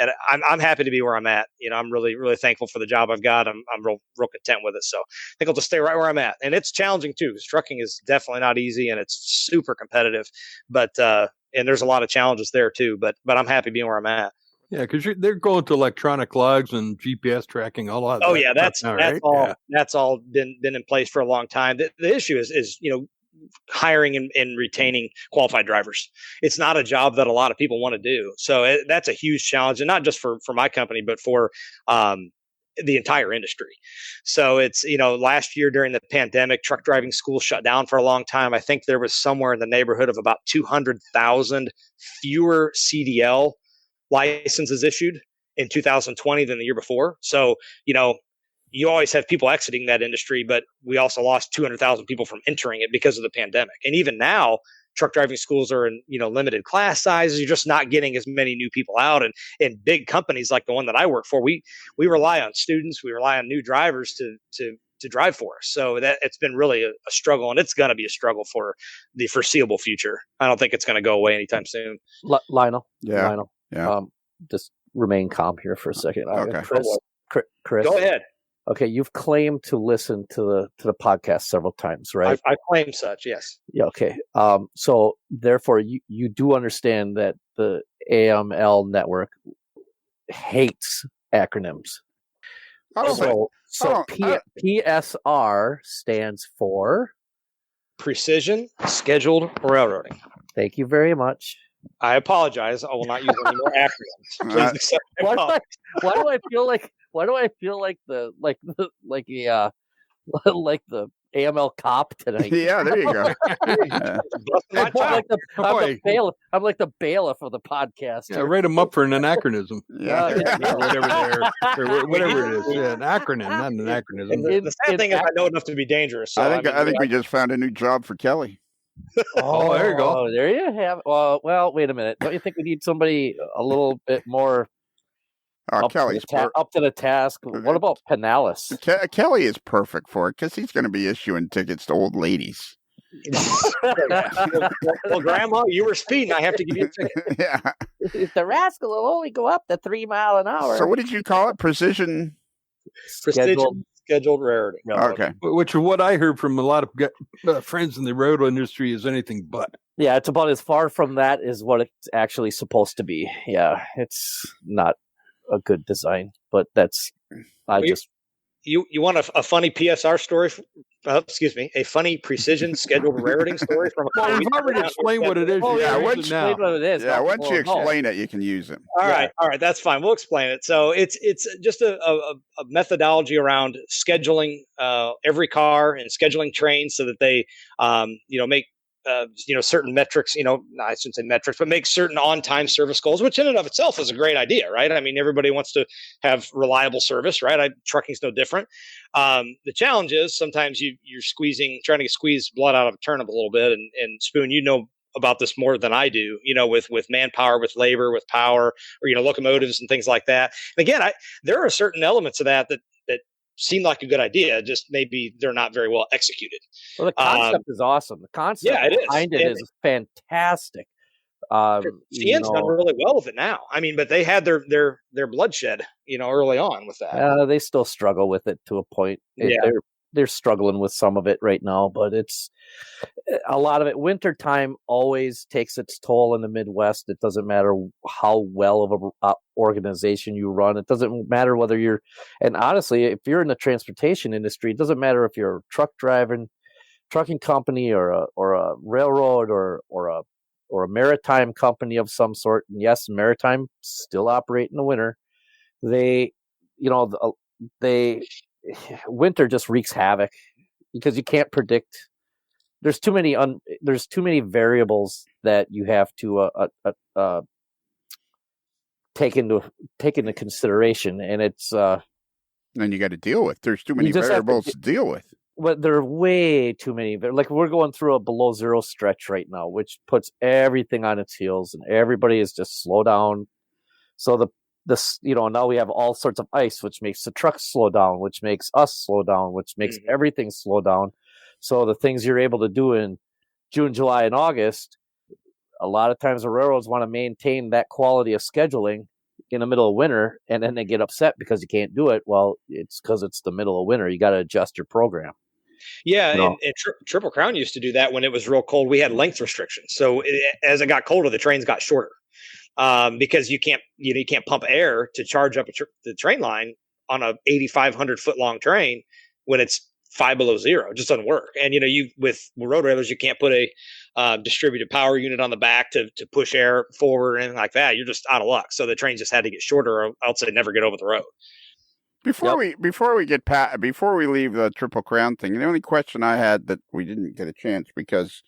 I'm happy to be where I'm at. I'm really, really thankful for the job I've got. I'm real content with it. So I think I'll just stay right where I'm at. And it's challenging too, because trucking is definitely not easy and it's super competitive, but, and there's a lot of challenges there too, but I'm happy being where I'm at. Yeah, because they're going to electronic logs and GPS tracking, a lot of Oh that. yeah, that's right? all. Yeah. That's all been in place for a long time. The issue is hiring and retaining qualified drivers. It's not a job that a lot of people want to do. So that's a huge challenge, and not just for my company, but for the entire industry. So it's, last year during the pandemic, truck driving schools shut down for a long time. I think there was somewhere in the neighborhood of about 200,000 fewer CDL licenses issued in 2020 than the year before. So, you always have people exiting that industry, but we also lost 200,000 people from entering it because of the pandemic. And even now, truck driving schools are in, limited class sizes. You're just not getting as many new people out. And in big companies like the one that I work for, we rely on students. We rely on new drivers to drive for us. So that it's been really a struggle, and it's going to be a struggle for the foreseeable future. I don't think it's going to go away anytime soon. Lionel. Yeah. Lionel. Yeah. Just remain calm here for a second. Okay. Chris. Go ahead. Okay, you've claimed to listen to the podcast several times, right? I claim such, yes. Yeah. Okay. So therefore, you do understand that the AML Network hates acronyms. PSR stands for Precision Scheduled Railroading. Thank you very much. I apologize. I will not use any more acronyms. Please accept my apology. Why do I feel like the AML cop tonight? Yeah, there you go. I'm like the bailiff of the podcast. Yeah, write them up for an anachronism. Yeah. Whatever it is. Yeah, an acronym, not an anachronism. The sad thing is I know enough to be dangerous. So I think we just found a new job for Kelly. Oh, there you go. Oh, there you have. Well, wait a minute. Don't you think we need somebody a little bit more Kelly's up to the task? What about Pinellas? Kelly is perfect for it because he's going to be issuing tickets to old ladies. Well, Grandma, you were speeding. I have to give you a ticket. Yeah. The rascal will only go up to 3 miles an hour. So what did you call it? Precision Scheduled railroading. Okay. Which is what I heard from a lot of friends in the road industry is anything but. Yeah, it's about as far from that as what it's actually supposed to be. Yeah, it's not a good design, but You want a funny PSR story? A funny precision scheduled railroading story from. Well, we've already explained what it is. Once you explain it, you can use it. All right, that's fine. We'll explain it. So it's just a methodology around scheduling every car and scheduling trains so that they make certain metrics, I shouldn't say metrics, but make certain on-time service goals, which in and of itself is a great idea, right? I mean, everybody wants to have reliable service, right? Trucking's no different. The challenge is sometimes you're trying to squeeze blood out of a turnip a little bit. And Spoon, about this more than I do, with manpower, with labor, with power, or, locomotives and things like that. And again, there are certain elements of that seem like a good idea. Just maybe they're not very well executed. Well, the concept is awesome. The concept behind it is fantastic. CN's done really well with it now. I mean, but they had their bloodshed, early on with that. They still struggle with it to a point. They're struggling with some of it right now, but it's a lot of it. Wintertime always takes its toll in the Midwest. It doesn't matter how well of a organization you run. It doesn't matter whether and honestly, if you're in the transportation industry, it doesn't matter if you're a trucking company or a railroad or a maritime company of some sort. And yes, maritime still operate in the winter. Winter just wreaks havoc because you can't predict. There's too many variables that you have to take into consideration, and it's and you got to deal with. There's too many variables to deal with. But there are way too many. Like, we're going through a below zero stretch right now, which puts everything on its heels, and everybody is just slow down. So now we have all sorts of ice, which makes the trucks slow down, which makes us slow down, which makes everything slow down. So the things you're able to do in June, July, and August, a lot of times the railroads want to maintain that quality of scheduling in the middle of winter, and then they get upset because you can't do it. Well, it's because it's the middle of winter. You got to adjust your program. Yeah, and Triple Crown used to do that when it was real cold. We had length restrictions, so as it got colder, the trains got shorter because you can't pump air to charge up the train line on a 8,500 foot long train when it's 5 below zero. It just doesn't work. And with road railers, you can't put a distributed power unit on the back to push air forward or anything like that. You're just out of luck. So the trains just had to get shorter, or else they'd never get over the road. Before we leave the Triple Crown thing, the only question I had that we didn't get a chance, because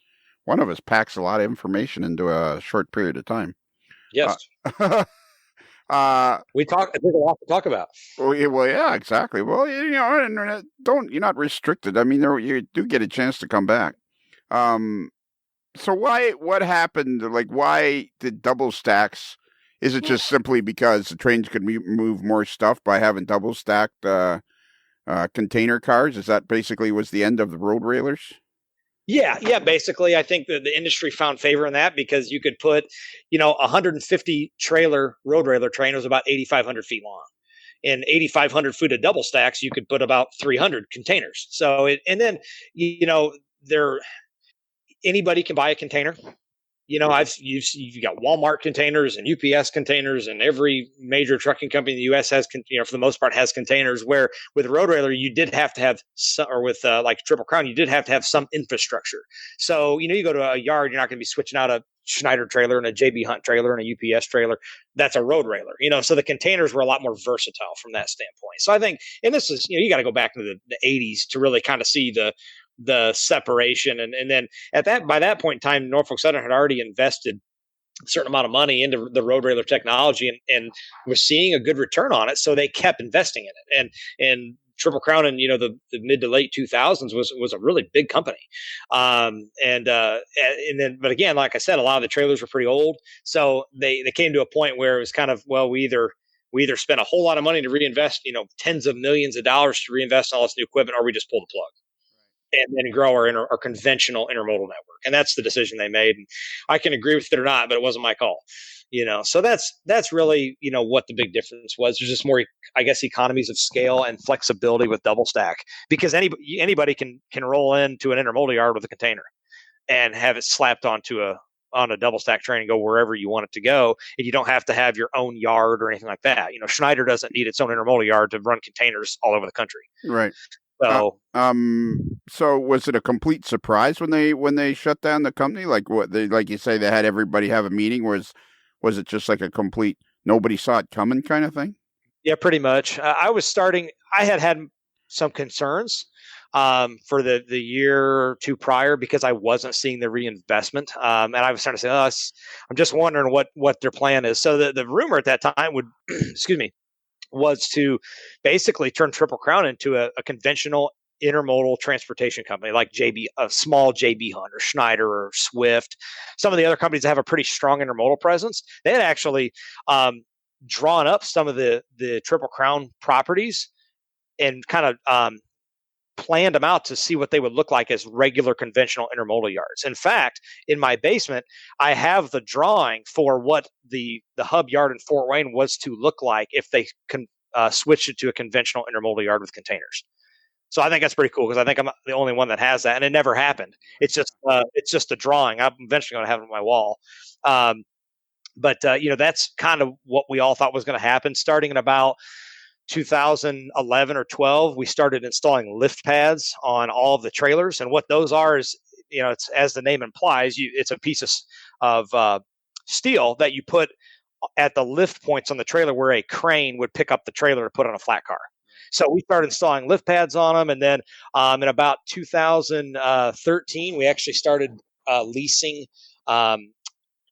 one of us packs a lot of information into a short period of time. Yes. There's a lot to talk about. Well, yeah, exactly. Well, you're not restricted. I mean, you do get a chance to come back. So what happened? Like, why did double stacks? Is it just simply because the trains could move more stuff by having double stacked container cars? Is that basically was the end of the road railers? Yeah. Basically, I think the industry found favor in that because you could put, 150 trailer road railer train was about 8,500 feet long. In 8,500 feet of double stacks, you could put about 300 containers. So, anybody can buy a container. You've got Walmart containers and UPS containers, and every major trucking company in the U.S. has, for the most part, has containers. Where with road railer, you did have to have some, or with like Triple Crown, you did have to have some infrastructure. So you go to a yard, you're not going to be switching out a Schneider trailer and a JB Hunt trailer and a UPS trailer. That's a road railer. So the containers were a lot more versatile from that standpoint. So I think, and this is, you got to go back to the 80s to really kind of see the separation. And then by that point in time, Norfolk Southern had already invested a certain amount of money into the road railer technology and was seeing a good return on it. So they kept investing in it. And Triple Crown in the mid to late 2000s was a really big company. But again, like I said, a lot of the trailers were pretty old. So they came to a point where it was kind of, well, we either spend a whole lot of money to reinvest, tens of millions of dollars to reinvest in all this new equipment, or we just pull the plug and then grow our conventional intermodal network. And that's the decision they made. And I can agree with it or not, but it wasn't my call. So that's really, what the big difference was. There's just more, I guess, economies of scale and flexibility with double stack, because anybody can roll into an intermodal yard with a container and have it slapped on a double stack train and go wherever you want it to go. And you don't have to have your own yard or anything like that. Schneider doesn't need its own intermodal yard to run containers all over the country. Right. So, so was it a complete surprise when they shut down the company? Like like you say, they had everybody have a meeting. Was it just like a complete nobody saw it coming kind of thing? Yeah, pretty much. I had some concerns for the year or two prior because I wasn't seeing the reinvestment. And I was starting to say, I'm just wondering what their plan is. So the rumor at that time would, was to basically turn Triple Crown into a conventional intermodal transportation company like a small JB Hunt or Schneider or Swift. Some of the other companies that have a pretty strong intermodal presence, they had actually drawn up some of the Triple Crown properties and kind of planned them out to see what they would look like as regular conventional intermodal yards. In fact, in my basement, I have the drawing for what the hub yard in Fort Wayne was to look like if they switched it to a conventional intermodal yard with containers. So I think that's pretty cool because I think I'm the only one that has that, and it never happened. It's just a drawing. I'm eventually going to have it on my wall. But that's kind of what we all thought was going to happen. Starting in about 2011 or 12, we started installing lift pads on all of the trailers. And what those are is, it's, as the name implies, it's a piece of steel that you put at the lift points on the trailer where a crane would pick up the trailer to put on a flat car. So we started installing lift pads on them. And then in about 2013, we actually started leasing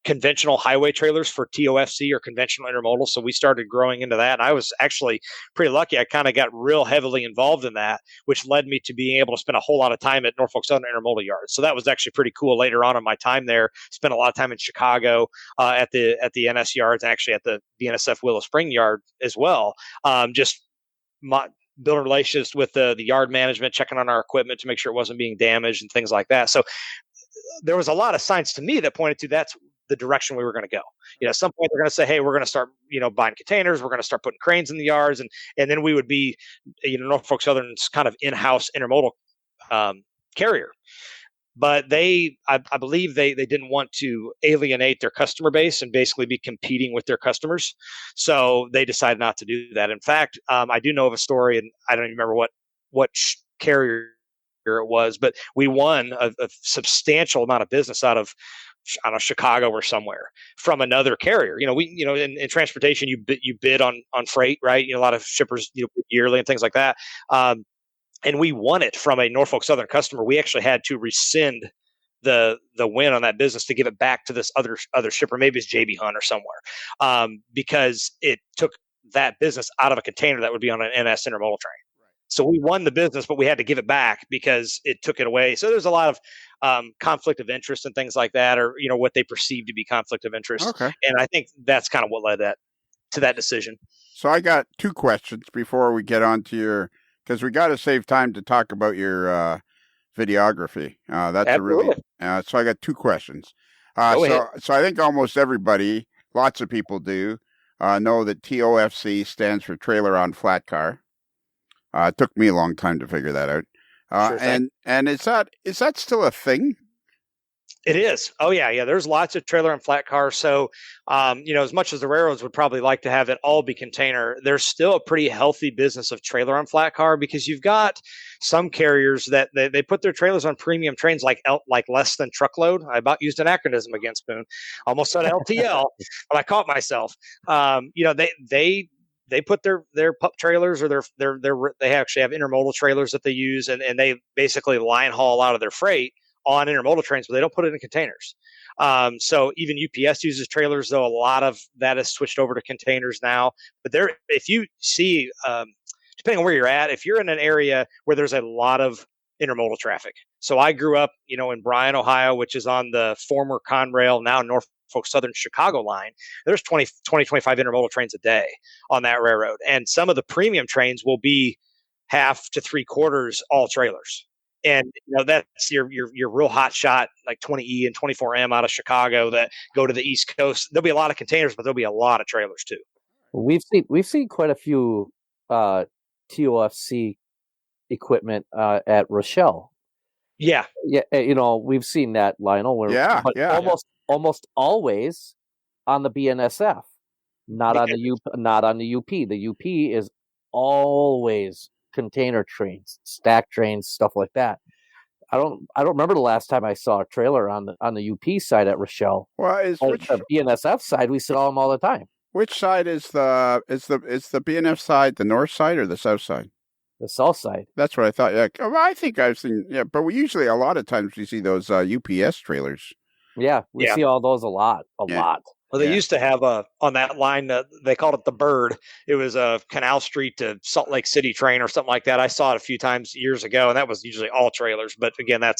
conventional highway trailers for TOFC or conventional intermodal. So we started growing into that. And I was actually pretty lucky. I kind of got real heavily involved in that, which led me to being able to spend a whole lot of time at Norfolk Southern Intermodal Yards. So that was actually pretty cool later on in my time there. Spent a lot of time in Chicago at the NS yards, and actually at the BNSF Willow Spring yard as well. Building relationships with the yard management, checking on our equipment to make sure it wasn't being damaged and things like that. So there was a lot of signs to me that pointed to that's the direction we were going to go. At some point they're going to say, hey, we're going to start, buying containers. We're going to start putting cranes in the yards. And then we would be, Norfolk Southern's kind of in-house intermodal carrier. But I believe they didn't want to alienate their customer base and basically be competing with their customers. So they decided not to do that. In fact, I do know of a story, and I don't even remember what carrier it was, but we won a substantial amount of business out of, I don't know, Chicago or somewhere from another carrier. In transportation, you bid on freight, right? A lot of shippers, yearly and things like that. And we won it from a Norfolk Southern customer. We actually had to rescind the win on that business to give it back to this other shipper. Maybe it's JB Hunt or somewhere, because it took that business out of a container that would be on an NS intermodal train. So we won the business, but we had to give it back because it took it away. So there's a lot of conflict of interest and things like that, or what they perceive to be conflict of interest. Okay. And I think that's kind of what led to that decision. So I got two questions before we get on to because we got to save time to talk about your videography. That's Absolutely. So I got two questions. So I think almost everybody, lots of people do know that TOFC stands for Trailer on Flat Car. It took me a long time to figure that out. Sure, and is that still a thing? It is. Oh yeah. There's lots of trailer and flat cars. So, as much as the railroads would probably like to have it all be container, there's still a pretty healthy business of trailer on flat car, because you've got some carriers that they put their trailers on premium trains like less than truckload. I about used an acronym again, Spoon. Almost said LTL, but I caught myself. They put their pup trailers or they actually have intermodal trailers that they use, and they basically line haul a lot of their freight on intermodal trains, but they don't put it in containers. So even UPS uses trailers, though a lot of that has switched over to containers now. But if you see, depending on where you're at, if you're in an area where there's a lot of intermodal traffic. So I grew up, in Bryan, Ohio, which is on the former Conrail, now Norfolk Southern Chicago line. There's 25 intermodal trains a day on that railroad. And some of the premium trains will be half to 3/4 all trailers. And that's your real hot shot, like 20E and 24M out of Chicago that go to the East Coast. There'll be a lot of containers, but there'll be a lot of trailers too. We've seen quite a few TOFC equipment at Rochelle. Yeah. We've seen that, Lionel. Almost always on the BNSF, not on the UP. The UP is always container trains, stack trains, stuff like that. I don't remember the last time I saw a trailer on the UP side at Rochelle. Well, the BNSF side, we saw them all the time. Which side is the BNF side, the north side or the south side? The south side. That's what I thought. Yeah, well, I think I've seen. Yeah, but we usually a lot of times we see those UPS trailers. Yeah, we see all those a lot. Well, they used to have on that line, they called it the Bird. It was a Canal Street to Salt Lake City train or something like that. I saw it a few times years ago, and that was usually all trailers. But again, that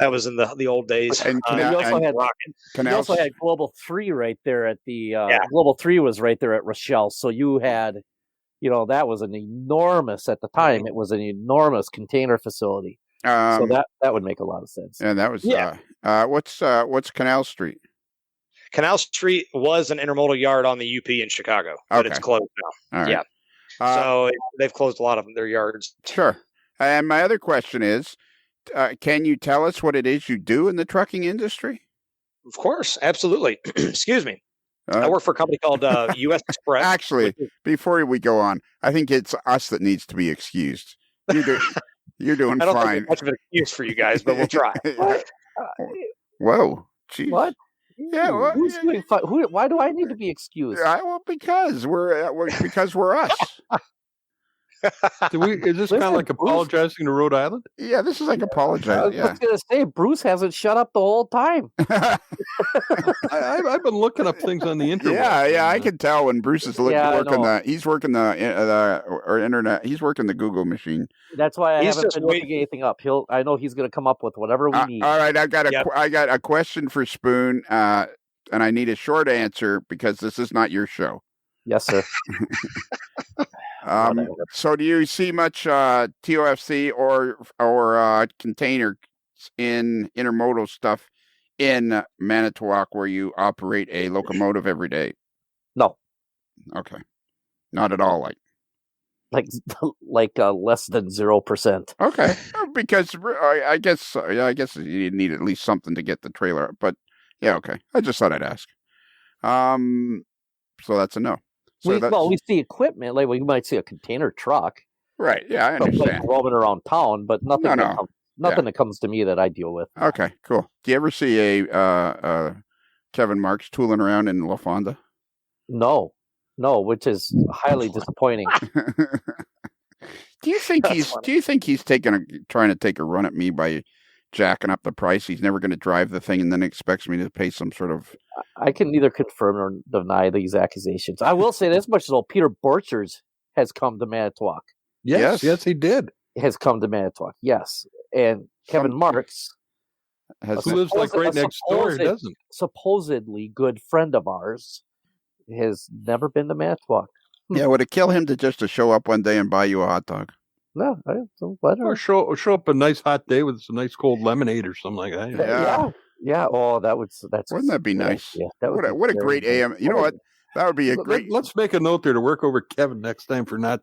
was in the old days. And you also had Global 3 right there at the Global 3 was right there at Rochelle. So you had that was an enormous, at the time, it was an enormous container facility. So that would make a lot of sense. And that was, what's Canal Street? Canal Street was an intermodal yard on the UP in Chicago, but it's closed now. All right. Yeah. So they've closed a lot of their yards. Sure. And my other question is, can you tell us what it is you do in the trucking industry? Of course. Absolutely. Excuse me. I work for a company called U.S. Express. Actually, before we go on, I think it's us that needs to be excused. You're doing fine. I don't think it's much of an excuse for you guys, but we'll try. Whoa. Geez. What? Yeah. Who's doing fine? Why do I need to be excused? Well, because we're us. Is this kind of like apologizing to Rhode Island? Yeah, this is like apologizing. I was going to say, Bruce hasn't shut up the whole time. I've been looking up things on the internet. Yeah, I can tell when Bruce is he's working the internet. He's working the Google machine. That's why I haven't been looking anything up. I know he's going to come up with whatever we need. All right, I got a question for Spoon, and I need a short answer because this is not your show. Yes, sir. So do you see much TOFC or container in intermodal stuff in Manitowoc where you operate a locomotive every day? No. Okay. Not at all, like less than 0%. Okay. Because I guess you need at least something to get the trailer, but yeah, okay. I just thought I'd ask. So that's a no. So we see equipment, like we might see a container truck. Right. Yeah, I understand. Roaming around town, but nothing that comes to me that I deal with. Okay, cool. Do you ever see a Kevin Marks tooling around in La Fonda? No, which is highly disappointing. Do you think he's trying to take a run at me by jacking up the price? He's never going to drive the thing and then expects me to pay some sort of... I can neither confirm or deny these accusations. I will say this much, though. Peter Borchers has come to Manitowoc. Yes, he did. Has come to Manitowoc, yes. And Kevin Marks, who lives like right next door, doesn't. Supposedly good friend of ours, has never been to Manitowoc. Yeah, would it kill him to show up one day and buy you a hot dog? No, I don't. Or show up a nice hot day with some nice cold lemonade or something like that. Yeah. Oh, that's. Wouldn't that be nice? Yeah. What a great AM. You know what? That would be a great. Let's make a note there to work over Kevin next time for not.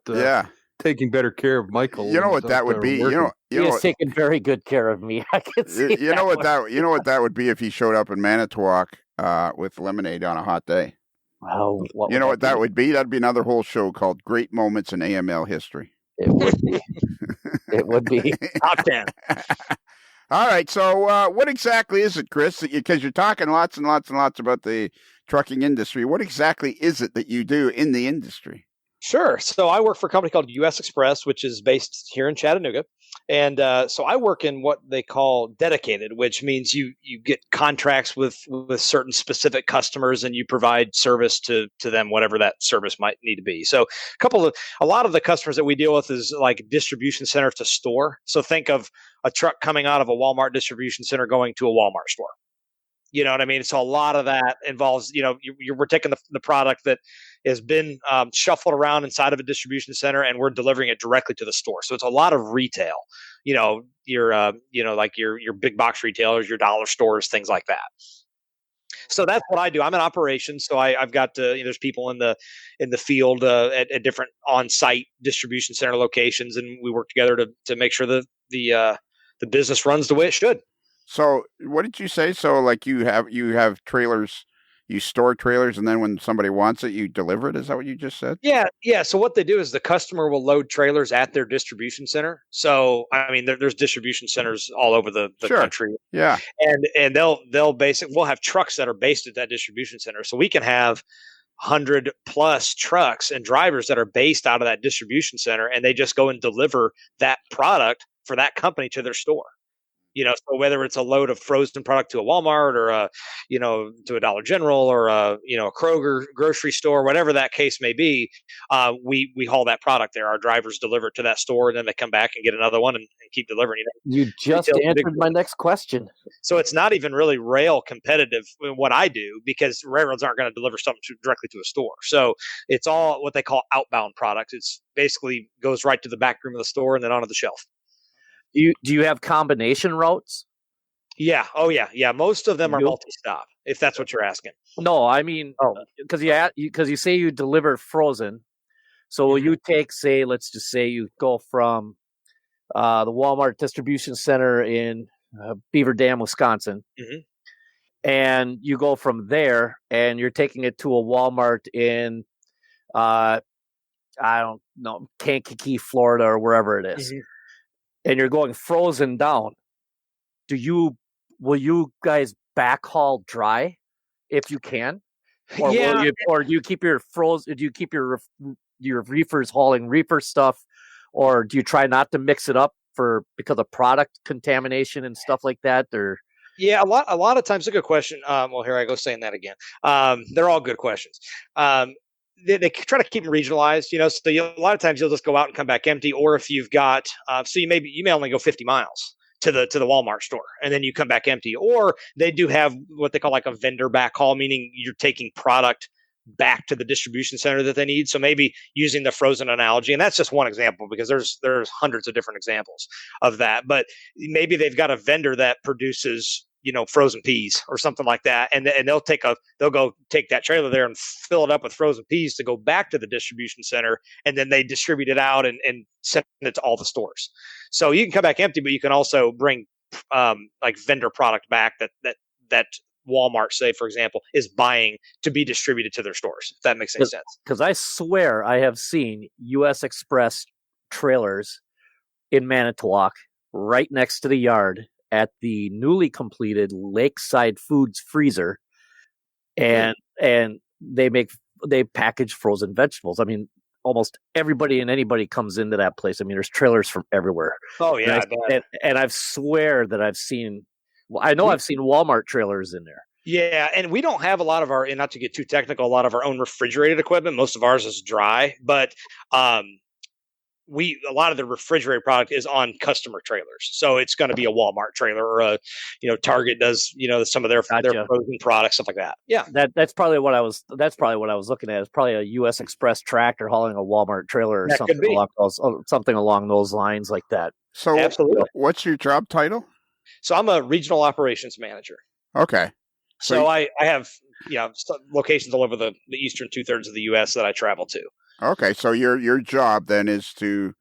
Taking better care of Michael. You know what that would be. He has taken very good care of me. I can see. You know what that would be if he showed up in Manitowoc with lemonade on a hot day. Oh, you know what that would be? That'd be another whole show called "Great Moments in AML History." It would be. It would be top 10. All right. So, what exactly is it, Chris? Because you're talking lots and lots and lots about the trucking industry. What exactly is it that you do in the industry? Sure. So I work for a company called U.S. Express, which is based here in Chattanooga. And so I work in what they call dedicated, which means you get contracts with certain specific customers and you provide service to them, whatever that service might need to be. So a lot of the customers that we deal with is like distribution center to store. So think of a truck coming out of a Walmart distribution center going to a Walmart store. You know what I mean? So a lot of that involves, we're taking the product that has been shuffled around inside of a distribution center and we're delivering it directly to the store. So it's a lot of retail, like your big box retailers, your dollar stores, things like that. So that's what I do. I'm in operations. So I've got, there's people in the field at different on-site distribution center locations. And we work together to make sure that the business runs the way it should. So what did you say? So like you have trailers, you store trailers, and then when somebody wants it, you deliver it. Is that what you just said? Yeah. So what they do is the customer will load trailers at their distribution center. So I mean, there's distribution centers all over the country. Yeah. And we'll have trucks that are based at that distribution center. So we can have 100 plus trucks and drivers that are based out of that distribution center, and they just go and deliver that product for that company to their store. So whether it's a load of frozen product to a Walmart or to a Dollar General or a Kroger grocery store, whatever that case may be, we haul that product there. Our drivers deliver it to that store, and then they come back and get another one and keep delivering. You just answered my next question. So it's not even really rail competitive in what I do, because railroads aren't going to deliver something directly to a store. So it's all what they call outbound products. It's basically goes right to the back room of the store and then onto the shelf. Do you have combination routes? Yeah. Oh, yeah. Yeah. Most of them are multi-stop, if that's what you're asking. No, I mean, because you say you deliver frozen. So you take, let's just say you go from the Walmart distribution center in Beaver Dam, Wisconsin, and you go from there and you're taking it to a Walmart in, I don't know, Kankakee, Florida, or wherever it is. And you're going frozen down. Will you guys backhaul dry if you can? Or do you keep your frozen? Do you keep your reefers hauling reefer stuff, or do you try not to mix it up because of product contamination and stuff like that? Or yeah, a lot of times, a good question. Well, here I go saying that again. They're all good questions. They try to keep them regionalized, so a lot of times you'll just go out and come back empty. Or if you've got, so you may only go 50 miles to the Walmart store, and then you come back empty. Or they do have what they call like a vendor backhaul, meaning you're taking product back to the distribution center that they need. So maybe using the frozen analogy, and that's just one example, because there's hundreds of different examples of that. But maybe they've got a vendor that produces frozen peas or something like that, and they'll go take that trailer there and fill it up with frozen peas to go back to the distribution center, and then they distribute it out and send it to all the stores. So you can come back empty, but you can also bring like vendor product back that Walmart, say for example, is buying to be distributed to their stores, if that makes any sense. Because I swear I have seen U.S. Express trailers in Manitowoc right next to the yard at the newly completed Lakeside Foods freezer, and they package frozen vegetables. I mean, almost everybody and anybody comes into that place. I mean, there's trailers from everywhere. Oh yeah, and I swear that I've seen. Well, I know I've seen Walmart trailers in there. Yeah, and we don't have a lot of our, and not to get too technical, a lot of our own refrigerated equipment. Most of ours is dry, but a lot of the refrigerated product is on customer trailers. So it's going to be a Walmart trailer, or a, Target does, some of their frozen products, stuff like that. Yeah. That's probably what I was looking at. It's probably a U.S. Express tractor hauling a Walmart trailer or something along those lines like that. So absolutely. What's your job title? So I'm a regional operations manager. Okay. So I have, locations all over the eastern 2/3 of the U.S. that I travel to. Okay, so your job then is to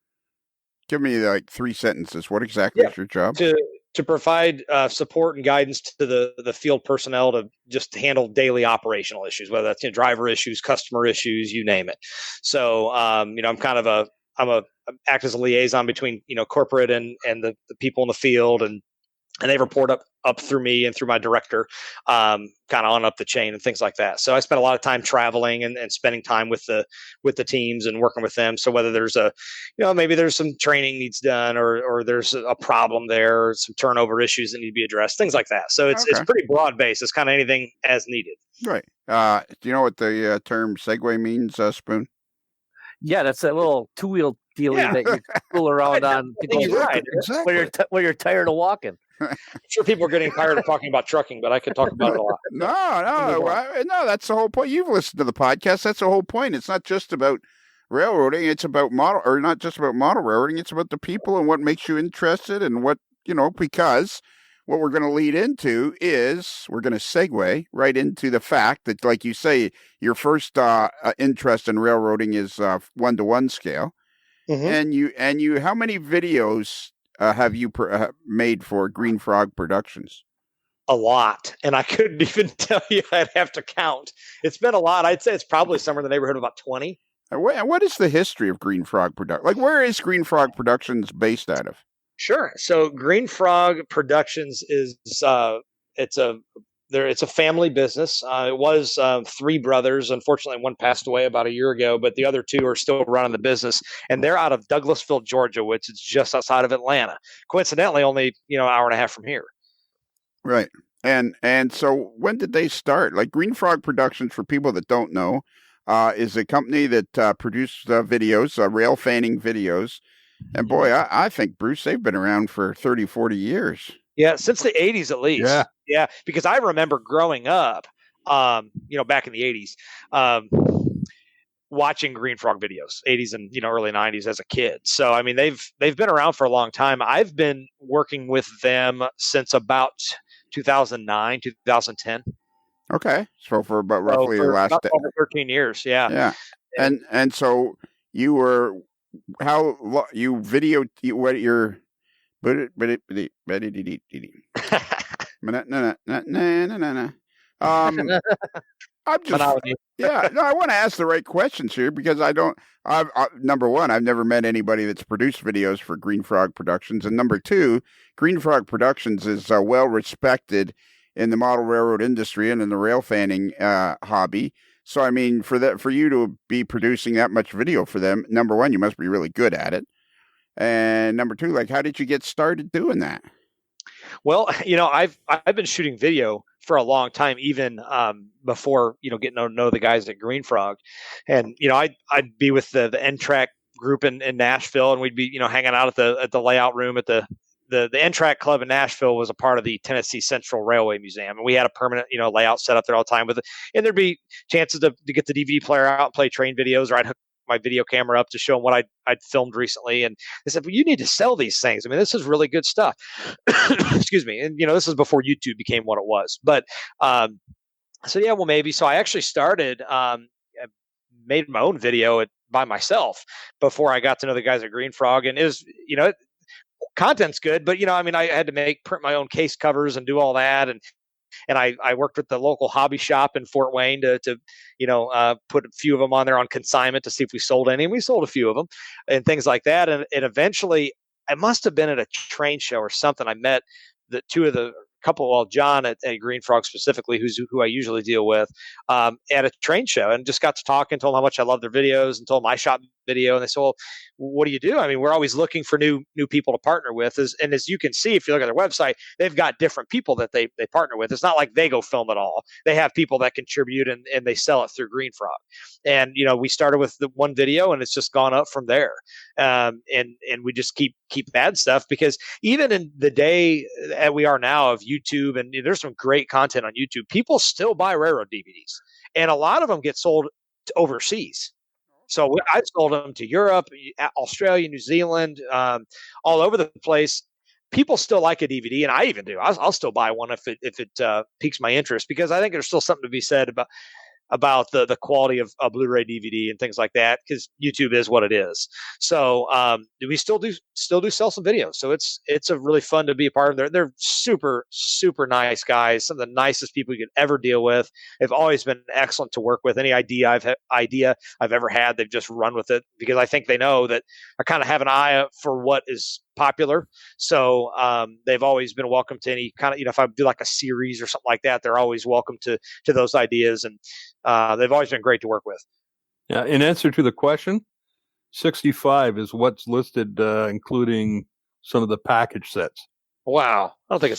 give me like 3 sentences. What exactly is your job? To provide support and guidance to the field personnel to just handle daily operational issues, whether that's driver issues, customer issues, you name it. So I'm kind of act as a liaison between corporate and the people in the field, and they report up through me and through my director, kind of on up the chain and things like that. So I spend a lot of time traveling and spending time with the teams and working with them. So whether there's maybe there's some training needs done, or there's a problem there, or some turnover issues that need to be addressed, things like that. So it's pretty broad based. It's kind of anything as needed. Right. Do you know what the term segue means, Spoon? Yeah, that's that little 2-wheel dealie that you fool around on to go right. when you're tired of walking. I'm sure people are getting tired of talking about trucking, but I could talk about it a lot. No, that's the whole point. You've listened to the podcast. That's the whole point. It's not just about railroading. It's about not just about model railroading. It's about the people and what makes you interested, and what, because what we're going to lead into is we're going to segue right into the fact that, like you say, your first interest in railroading is 1-to-1 scale. Mm-hmm. And you, how many videos have you made for Green Frog Productions? A lot, and I couldn't even tell you. I'd have to count. It's been a lot. I'd say it's probably somewhere in the neighborhood of about 20. What is the history of Green Frog Productions? Like, where is Green Frog Productions based out of? Sure. So Green Frog Productions is the it's a family business. It was 3 brothers. Unfortunately, one passed away about a year ago, but the other 2 are still running the business, and they're out of Douglasville, Georgia, which is just outside of Atlanta. Coincidentally, only an hour and a half from here. Right. And so when did they start? Like Green Frog Productions, for people that don't know, is a company that produces videos, rail fanning videos. And boy, I think, Bruce, they've been around for 30, 40 years. Yeah, since the 80s at least. Yeah, because I remember growing up, back in the 80s, watching Green Frog videos, 80s and early 90s as a kid. So I mean, they've been around for a long time. I've been working with them since about 2009, 2010. Okay, so for about roughly the last over 13 years. Yeah. And so you were what your I'm just I want to ask the right questions here because number one, I've never met anybody that's produced videos for Green Frog Productions, and number two, Green Frog Productions is well respected in the model railroad industry and in the rail fanning hobby. So I mean, for you to be producing that much video for them, number one, you must be really good at it, and number two, like, how did you get started doing that? Well, I've been shooting video for a long time, even before getting to know the guys at Green Frog, and I'd be with the N-Track group in Nashville, and we'd be hanging out at the layout room at the N-Track Club in Nashville was a part of the Tennessee Central Railway Museum, and we had a permanent layout set up there all the time with it, and there'd be chances to get the DVD player out and play train videos, or I'd hook my video camera up to show them what I'd filmed recently. And they said, well, you need to sell these things. I mean, this is really good stuff. Excuse me. And, this is before YouTube became what it was. But so, yeah, well, maybe. So I actually started, made my own video by myself before I got to know the guys at Green Frog. And it was, content's good, but, I had to print my own case covers and do all that. And I worked with the local hobby shop in Fort Wayne to put a few of them on there on consignment to see if we sold any. And we sold a few of them and things like that. And eventually, I must have been at a train show or something. I met John at Green Frog specifically, who I usually deal with, at a train show, and just got to talk and told them how much I love their videos and told them I shot video. And they said, well, what do you do? I mean, we're always looking for new people to partner with. And as you can see, if you look at their website, they've got different people that they partner with. It's not like they go film it all. They have people that contribute and they sell it through Green Frog. And, we started with the one video and it's just gone up from there. And we just keep adding stuff, because even in the day that we are now of YouTube, and there's some great content on YouTube, people still buy railroad DVDs, and a lot of them get sold overseas. So I've sold them to Europe, Australia, New Zealand, all over the place. People still like a DVD, and I even do. I'll still buy one if it piques my interest, because I think there's still something to be said about the quality of a Blu-ray DVD and things like that, because YouTube is what it is. So we still do sell some videos. So it's a really fun to be a part of. They're super, super nice guys. Some of the nicest people you could ever deal with. They've always been excellent to work with. Any idea I've ever had, they've just run with it, because I think they know that I kind of have an eye out for what is popular. So they've always been welcome to any kind of, if I do like a series or something like that, they're always welcome to those ideas. And they've always been great to work with. Yeah. In answer to the question, 65 is what's listed, including some of the package sets. Wow. I don't think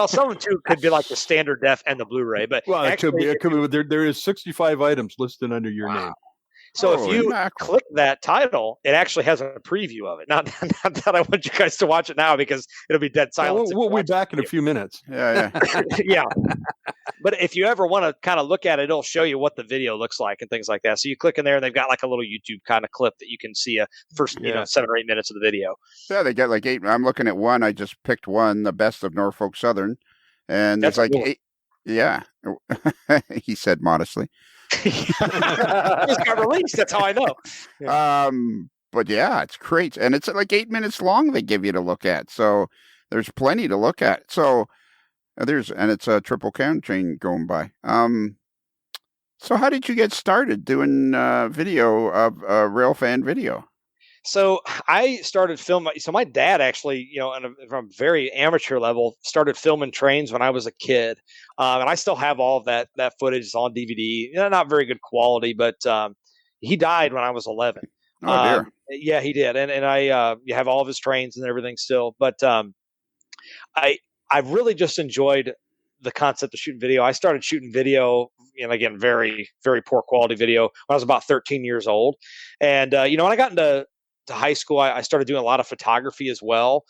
some of them too could be like the standard def and the Blu-ray, but actually, it could be. There is 65 items listed under your name. So if you click that title, it actually has a preview of it. Not that I want you guys to watch it now, because it'll be dead silent. We'll be back in a few minutes. Yeah. Yeah. But if you ever want to kind of look at it, it'll show you what the video looks like and things like that. So you click in there, and they've got like a little YouTube kind of clip that you can see first 7 or 8 minutes of the video. Yeah, they got like 8. I'm looking at one. I just picked one, the best of Norfolk Southern, and there's like cool. 8. Yeah, he said modestly. Just got released. That's how I know. Yeah. But yeah, it's great, and it's like 8 minutes long. They give you to look at, so there's plenty to look at. So it's a triple count train going by. So how did you get started doing video of railfan video? So I started filming. So my dad actually, from a very amateur level, started filming trains when I was a kid, and I still have all of that footage. It's on DVD. Not very good quality, but he died when I was 11. Oh dear. Yeah, he did, and I have all of his trains and everything still. But I've really just enjoyed the concept of shooting video. I started shooting video, again, very, very poor quality video when I was about 13 years old. And, when I got into high school, I started doing a lot of photography as well.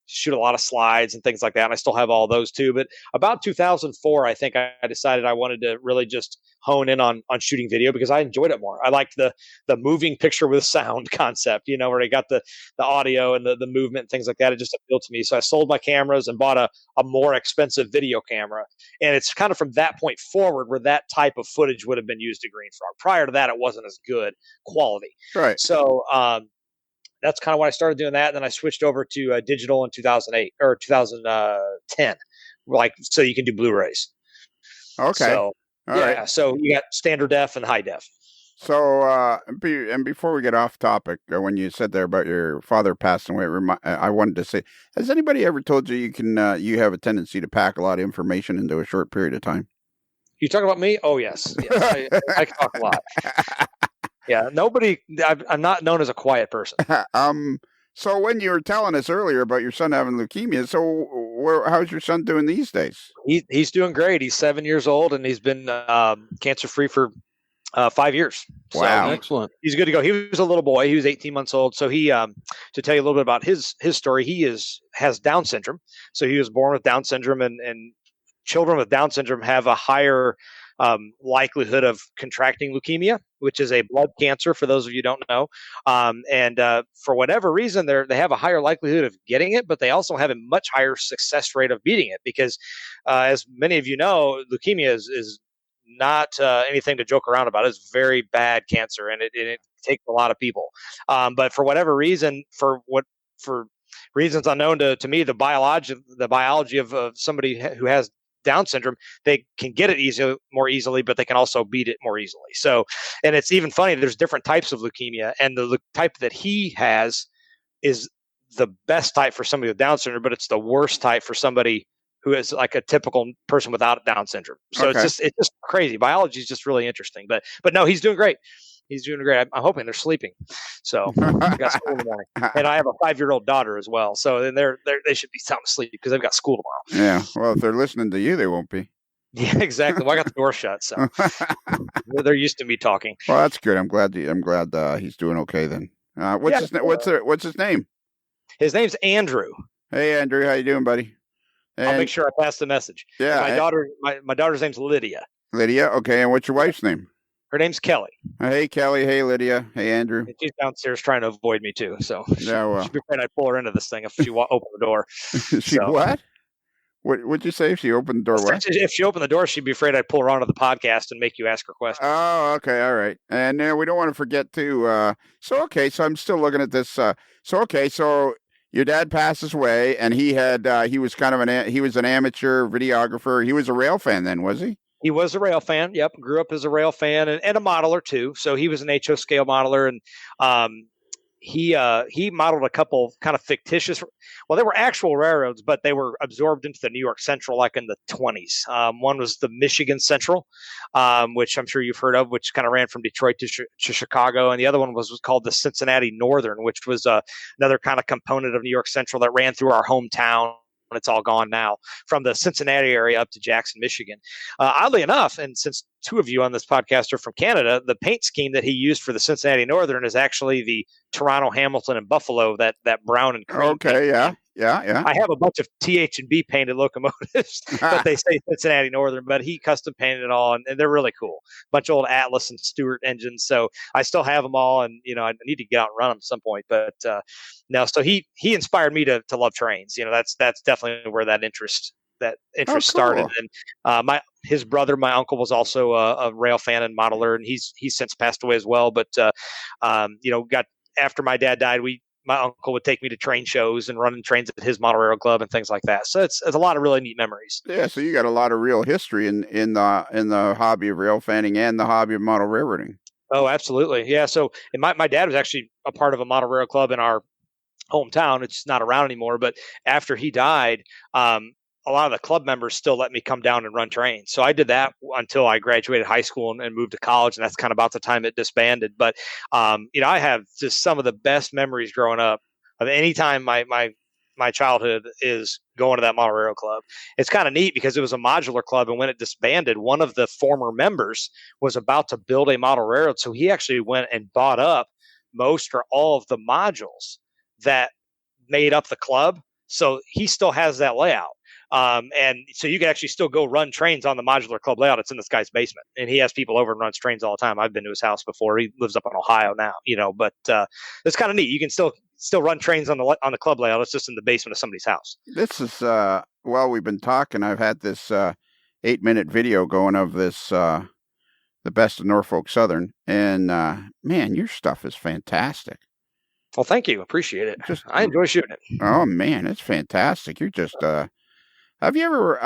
Shoot a lot of slides and things like that. And I still have all those too. But about 2004, I think I decided I wanted to really just hone in on shooting video because I enjoyed it more. I liked the moving picture with sound concept, where I got the audio and the movement and things like that. It just appealed to me. So I sold my cameras and bought a more expensive video camera. And it's kind of from that point forward where that type of footage would have been used to Green Frog. Prior to that, it wasn't as good quality. Right. So, that's kind of why I started doing that. And then I switched over to digital in 2008 or 2010, so you can do Blu-rays. Okay. So, right. So you got standard def and high def. So, and before we get off topic, when you said there about your father passing away, I wanted to say, has anybody ever told you you have a tendency to pack a lot of information into a short period of time? You talking about me? Oh, yes. I can talk a lot. Yeah, I'm not known as a quiet person. So when you were telling us earlier about your son having leukemia, so how's your son doing these days? He's doing great. He's 7 years old, and he's been cancer-free for 5 years. Wow. So excellent. He's good to go. He was a little boy. He was 18 months old. So he, to tell you a little bit about his story, he has Down syndrome. So he was born with Down syndrome, and children with Down syndrome have a higher likelihood of contracting leukemia, which is a blood cancer, for those of you who don't know. And for whatever reason, they have a higher likelihood of getting it, but they also have a much higher success rate of beating it because, as many of you know, leukemia is not anything to joke around about. It's very bad cancer, and it takes a lot of people. But for whatever reason, for reasons unknown to me, the biology of somebody who has Down syndrome, they can get it more easily, but they can also beat it more easily. So, and it's even funny, there's different types of leukemia, and the type that he has is the best type for somebody with Down syndrome, but it's the worst type for somebody who is like a typical person without Down syndrome. So okay. It's just crazy. Biology is just really interesting, but no, he's doing great. He's doing great. I'm hoping they're sleeping. So I got school tomorrow, and I have a 5-year-old daughter as well. So then they should be sound asleep because they've got school tomorrow. Yeah. Well, if they're listening to you, they won't be. Yeah, exactly. Well, I got the door shut, so they're used to me talking. Well, that's good. I'm glad he's doing okay then. What's his name? His name's Andrew. Hey, Andrew, how you doing, buddy? I'll make sure I pass the message. Yeah. My daughter's name's Lydia. Lydia. Okay. And what's your wife's name? Her name's Kelly. Hey, Kelly. Hey, Lydia. Hey, Andrew. And she's downstairs trying to avoid me too. So she'd be afraid I'd pull her into this thing if she opened the door. What? What'd you say if she opened the door? What? If she opened the door, she'd be afraid I'd pull her onto the podcast and make you ask her questions. Oh, okay. All right. And we don't want to forget to, so I'm still looking at this. So your dad passes away, and he was he was an amateur videographer. He was a rail fan then, was he? He was a rail fan. Yep. Grew up as a rail fan and a modeler too. So he was an HO scale modeler, and he modeled a couple kind of fictitious. Well, they were actual railroads, but they were absorbed into the New York Central like in the 20s. One was the Michigan Central, which I'm sure you've heard of, which kind of ran from Detroit to Chicago. And the other one was called the Cincinnati Northern, which was another kind of component of New York Central that ran through our hometown. It's all gone now, from the Cincinnati area up to Jackson, Michigan. Oddly enough, and since two of you on this podcast are from Canada, the paint scheme that he used for the Cincinnati Northern is actually the Toronto, Hamilton, and Buffalo, that brown and cream. Okay, yeah. I have a bunch of TH&B painted locomotives, but they say Cincinnati Northern, but he custom painted it all, and they're really cool. Bunch of old Atlas and Stewart engines, so I still have them all, and I need to get out and run them at some point. But no, so he inspired me to love trains. That's definitely where that interest started. And his brother, my uncle, was also a rail fan and modeler, and he's since passed away as well. But after my dad died, my uncle would take me to train shows and running trains at his model railroad club and things like that. So it's a lot of really neat memories. Yeah, so you got a lot of real history in the hobby of rail fanning and the hobby of model railroading. Oh, absolutely. Yeah. So my dad was actually a part of a model rail club in our hometown. It's not around anymore, but after he died, a lot of the club members still let me come down and run trains. So I did that until I graduated high school and moved to college, and that's kind of about the time it disbanded. But I have just some of the best memories growing up of any time my childhood is going to that model railroad club. It's kind of neat because it was a modular club, and when it disbanded, one of the former members was about to build a model railroad, so he actually went and bought up most or all of the modules that made up the club. So he still has that layout. And so you can actually still go run trains on the modular club layout. It's in this guy's basement, and he has people over and runs trains all the time. I've been to his house before. He lives up in Ohio now, but it's kind of neat. You can still run trains on the club layout. It's just in the basement of somebody's house. This is while we've been talking, I've had this 8-minute video going of this the best of Norfolk Southern, and man, your stuff is fantastic. Well, thank you. Appreciate it. I enjoy shooting it. Oh man, it's fantastic. You're just have you ever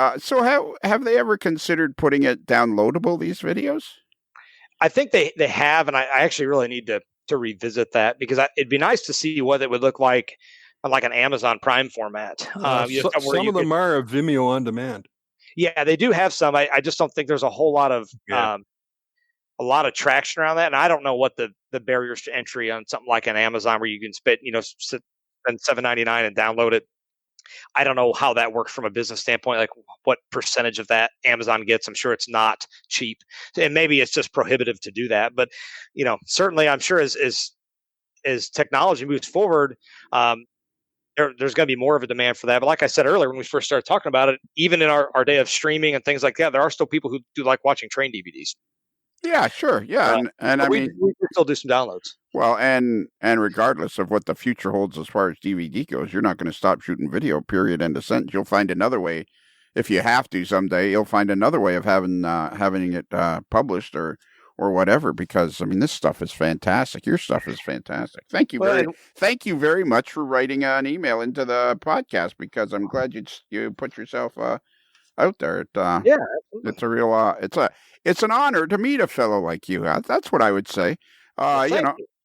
have they ever considered putting it downloadable, these videos? I think they have, and I actually really need to revisit that, because it'd be nice to see what it would look like on like an Amazon Prime format. Some of them are Vimeo on demand. Yeah, they do have some. I just don't think there's a whole lot of traction around that, and I don't know what the barriers to entry on something like an Amazon where you can spend $7.99 and download it. I don't know how that works from a business standpoint, like what percentage of that Amazon gets. I'm sure it's not cheap, and maybe it's just prohibitive to do that. But certainly, I'm sure as technology moves forward, there's going to be more of a demand for that. But like I said earlier, when we first started talking about it, even in our day of streaming and things like that, there are still people who do like watching train DVDs. Yeah, sure. Yeah. And I mean, we can still do some downloads. Well, and regardless of what the future holds as far as DVD goes, you're not going to stop shooting video, period, end of sentence. You'll find another way. If you have to someday, you'll find another way of having it published or whatever, because I mean, this stuff is fantastic. Your stuff is fantastic. Thank you very much for writing an email into the podcast, because I'm glad you put yourself out there. It's a real it's an honor to meet a fellow like you. That's what I would say.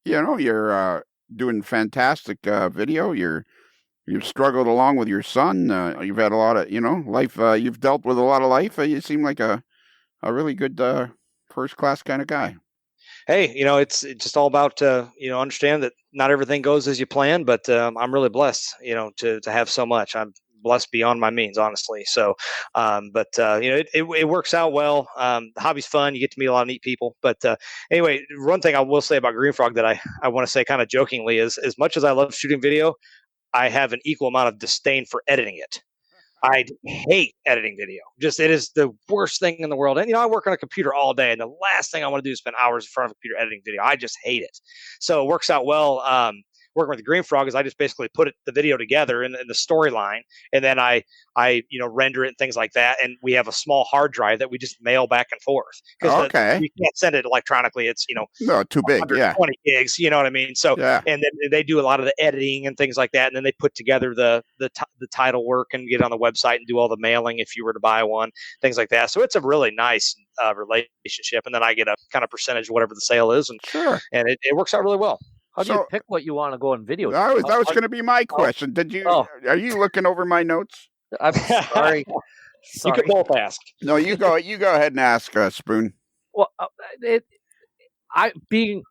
You're doing fantastic video. You've struggled along with your son. You've had a lot of life. You've dealt with a lot of life. You seem like a really good first class kind of guy. Hey, it's just all about understand that not everything goes as you plan, but I'm really blessed to have so much. I'm blessed beyond my means, honestly. So, it works out well. The hobby's fun. You get to meet a lot of neat people. But anyway, one thing I will say about Green Frog that I want to say kind of jokingly is, as much as I love shooting video, I have an equal amount of disdain for editing it. I hate editing video. It is the worst thing in the world. And, I work on a computer all day, and the last thing I want to do is spend hours in front of a computer editing video. I just hate it. So it works out well. Working with the Green Frog is I just basically put the video together in the storyline, and then I render it and things like that. And we have a small hard drive that we just mail back and forth. Okay. You can't send it electronically. It's, no, too big. 20 gigs, you know what I mean? So, and then they do a lot of the editing and things like that. And then they put together the title work and get on the website and do all the mailing if you were to buy one, things like that. So it's a really nice relationship. And then I get a kind of percentage of whatever the sale is. And, sure. And it works out really well. How do you pick what you want to go in video? That was going to be my question. Did you? Are you looking over my notes? I'm sorry. You can both ask. No, you go. You go ahead and ask, Spoon. Well, being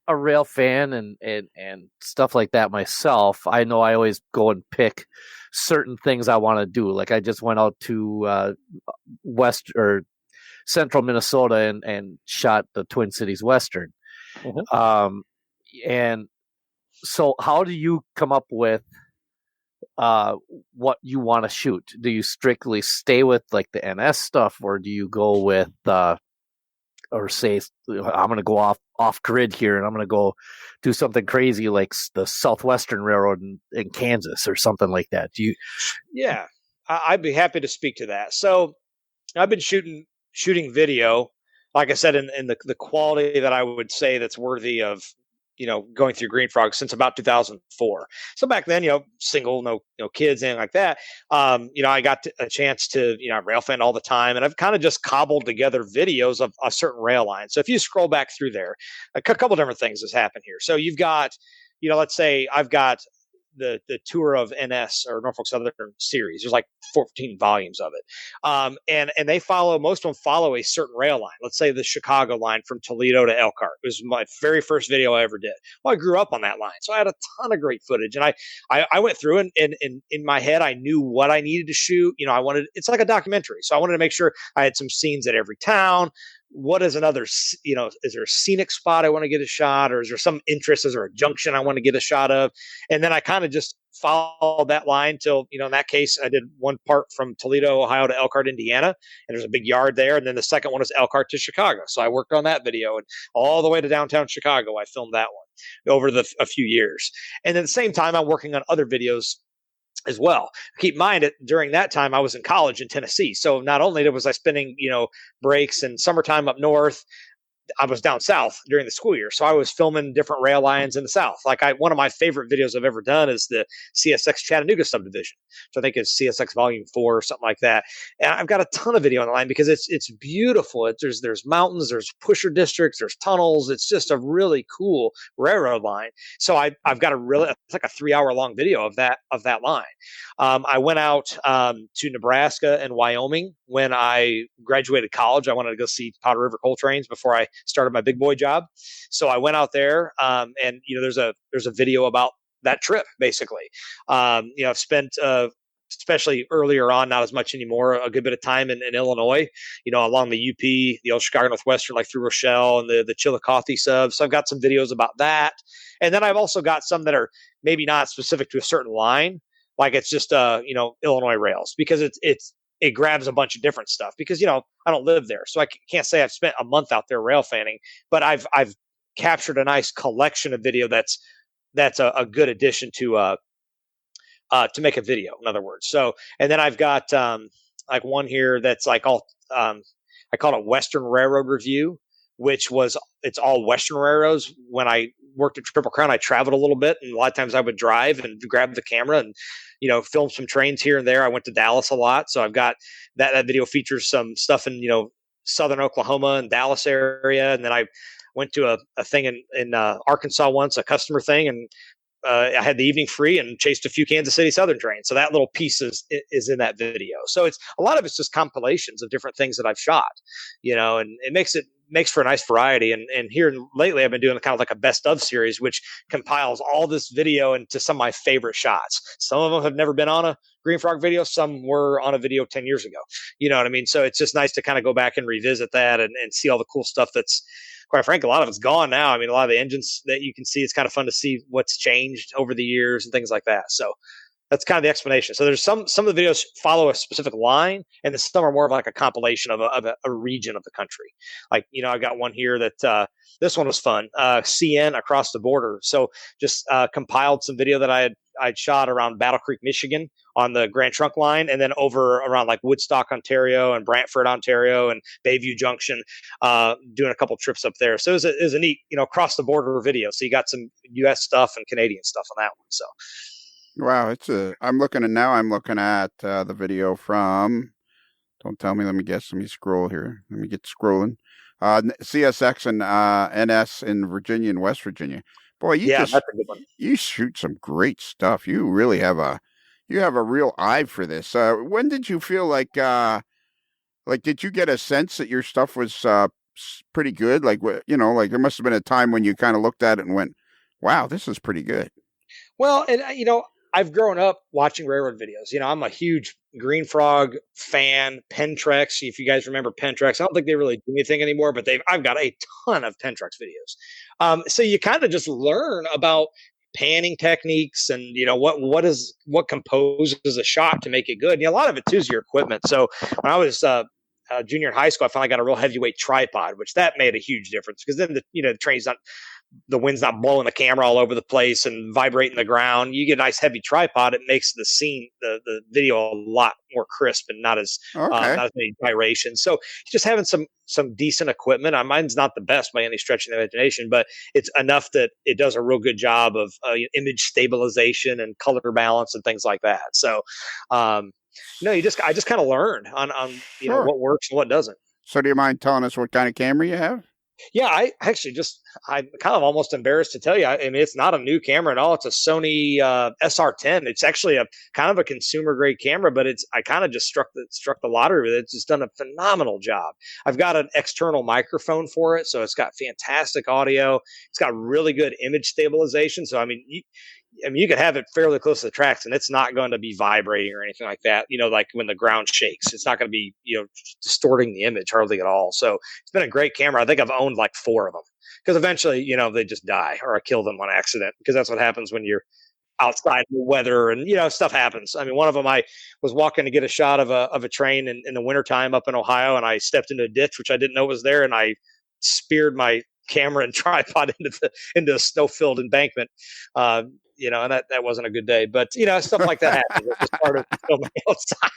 a rail fan and stuff like that myself, I know I always go and pick certain things I want to do. Like I just went out to west or central Minnesota and shot the Twin Cities Western. Mm-hmm. And so how do you come up with what you want to shoot? Do you strictly stay with like the NS stuff, or do you go with or say, I'm going to go off grid here and I'm going to go do something crazy like the Southwestern Railroad in Kansas or something like that? Do you? Yeah, I'd be happy to speak to that. So I've been shooting video, like I said, in the quality that I would say that's worthy of going through Green Frog since about 2004. So back then, single, no kids, anything like that. I got a chance to, railfan all the time, and I've kind of just cobbled together videos of a certain rail line. So if you scroll back through there, a couple different things has happened here. So you've got, let's say I've got the tour of NS, or Norfolk Southern series. There's like 14 volumes of it. And they most of them follow a certain rail line. Let's say the Chicago line from Toledo to Elkhart. It was my very first video I ever did. Well, I grew up on that line, so I had a ton of great footage. And I went through and in my head, I knew what I needed to shoot. It's like a documentary. So I wanted to make sure I had some scenes at every town. What is another, is there a scenic spot I want to get a shot, or is there some interest? Is there a junction I want to get a shot of? And then I kind of just followed that line till, in that case, I did one part from Toledo, Ohio to Elkhart, Indiana, and there's a big yard there. And then the second one is Elkhart to Chicago. So I worked on that video, and all the way to downtown Chicago, I filmed that one over a few years. And at the same time, I'm working on other videos as well. Keep in mind that during that time I was in college in Tennessee. So not only was I spending, breaks and summertime up north, I was down south during the school year. So I was filming different rail lines in the south. Like one of my favorite videos I've ever done is the CSX Chattanooga subdivision. So I think it's CSX volume 4 or something like that. And I've got a ton of video on the line because it's beautiful. There's mountains, there's pusher districts, there's tunnels. It's just a really cool railroad line. So I've got it's like a 3-hour long video of that line. I went out to Nebraska and Wyoming when I graduated college. I wanted to go see Powder River coal trains before I started my big boy job. So I went out there, and there's a video about that trip basically. I've spent especially earlier on, not as much anymore, a good bit of time in Illinois, along the UP, the old Chicago Northwestern, like through Rochelle and the Chillicothe sub. So I've got some videos about that. And then I've also got some that are maybe not specific to a certain line, like it's just Illinois rails, because it grabs a bunch of different stuff, because I don't live there, so I can't say I've spent a month out there rail fanning, but I've captured a nice collection of video that's a good addition to make a video, in other words. So, and then I've got like one here that's like all I call it Western Railroad Review, it's all Western railroads. When I worked at Triple Crown, I traveled a little bit, and a lot of times I would drive and grab the camera and film some trains here and there. I went to Dallas a lot, so I've got that video features some stuff in southern Oklahoma and Dallas area, and then I went to a thing in Arkansas once, a customer thing, and I had the evening free and chased a few Kansas City Southern trains. So that little piece is in that video. So it's a lot of it's just compilations of different things that I've shot, and it makes for a nice variety. And here lately I've been doing kind of like a best of series, which compiles all this video into some of my favorite shots. Some of them have never been on a Green Frog video. Some were on a video 10 years ago. You know what I mean? So it's just nice to kind of go back and revisit that and see all the cool stuff that's, quite frankly, a lot of it's gone now. I mean, a lot of the engines that you can see, it's kind of fun to see what's changed over the years and things like that. So that's kind of the explanation. So there's some of the videos follow a specific line, and then some are more of like a compilation of a region of the country. Like, I got one here that this one was fun. CN across the border. So just compiled some video that I'd shot around Battle Creek, Michigan, on the Grand Trunk line, and then over around like Woodstock, Ontario, and Brantford, Ontario, and Bayview Junction, doing a couple trips up there. So it was a neat, across the border video. So you got some U.S. stuff and Canadian stuff on that one. So. Wow, I'm looking at the video from, don't tell me, let me guess, let me scroll here. Let me get scrolling. CSX and NS in Virginia and West Virginia. Boy, that's a good one. You shoot some great stuff. You really have a real eye for this. When did you feel like did you get a sense that your stuff was pretty good? Like, there must have been a time when you kind of looked at it and went, wow, this is pretty good. Well, and I've grown up watching railroad videos. I'm a huge Green Frog fan. Pentrex, if you guys remember Pentrex, I don't think they really do anything anymore, but I've got a ton of Pentrex videos. So you kind of just learn about panning techniques and what composes a shot to make it good. And a lot of it too is your equipment. So when I was junior in high school, I finally got a real heavyweight tripod, which that made a huge difference, because then the train's not the wind's not blowing the camera all over the place and vibrating the ground. You get a nice heavy tripod, it makes the scene, the video a lot more crisp and not as many gyrations. So just having some decent equipment. Mine's not the best by any stretch of the imagination, but it's enough that it does a real good job of image stabilization and color balance and things like that. So, I just kind of learned on what works and what doesn't. So do you mind telling us what kind of camera you have? Yeah, I'm kind of almost embarrassed to tell you. I mean, it's not a new camera at all. It's a Sony SR10. It's actually a kind of a consumer grade camera, but I kind of just struck the lottery with it. It's just done a phenomenal job. I've got an external microphone for it, so it's got fantastic audio. It's got really good image stabilization. So you could have it fairly close to the tracks and it's not going to be vibrating or anything like that. Like when the ground shakes, it's not going to be, distorting the image hardly at all. So it's been a great camera. I think I've owned like 4 of them because eventually, they just die or I kill them on accident because that's what happens when you're outside in the weather and, stuff happens. I mean, one of them, I was walking to get a shot of a train in the wintertime up in Ohio and I stepped into a ditch, which I didn't know was there. And I speared my camera and tripod into a snow-filled embankment. And that wasn't a good day, but stuff like that happens. It's just part of filming outside.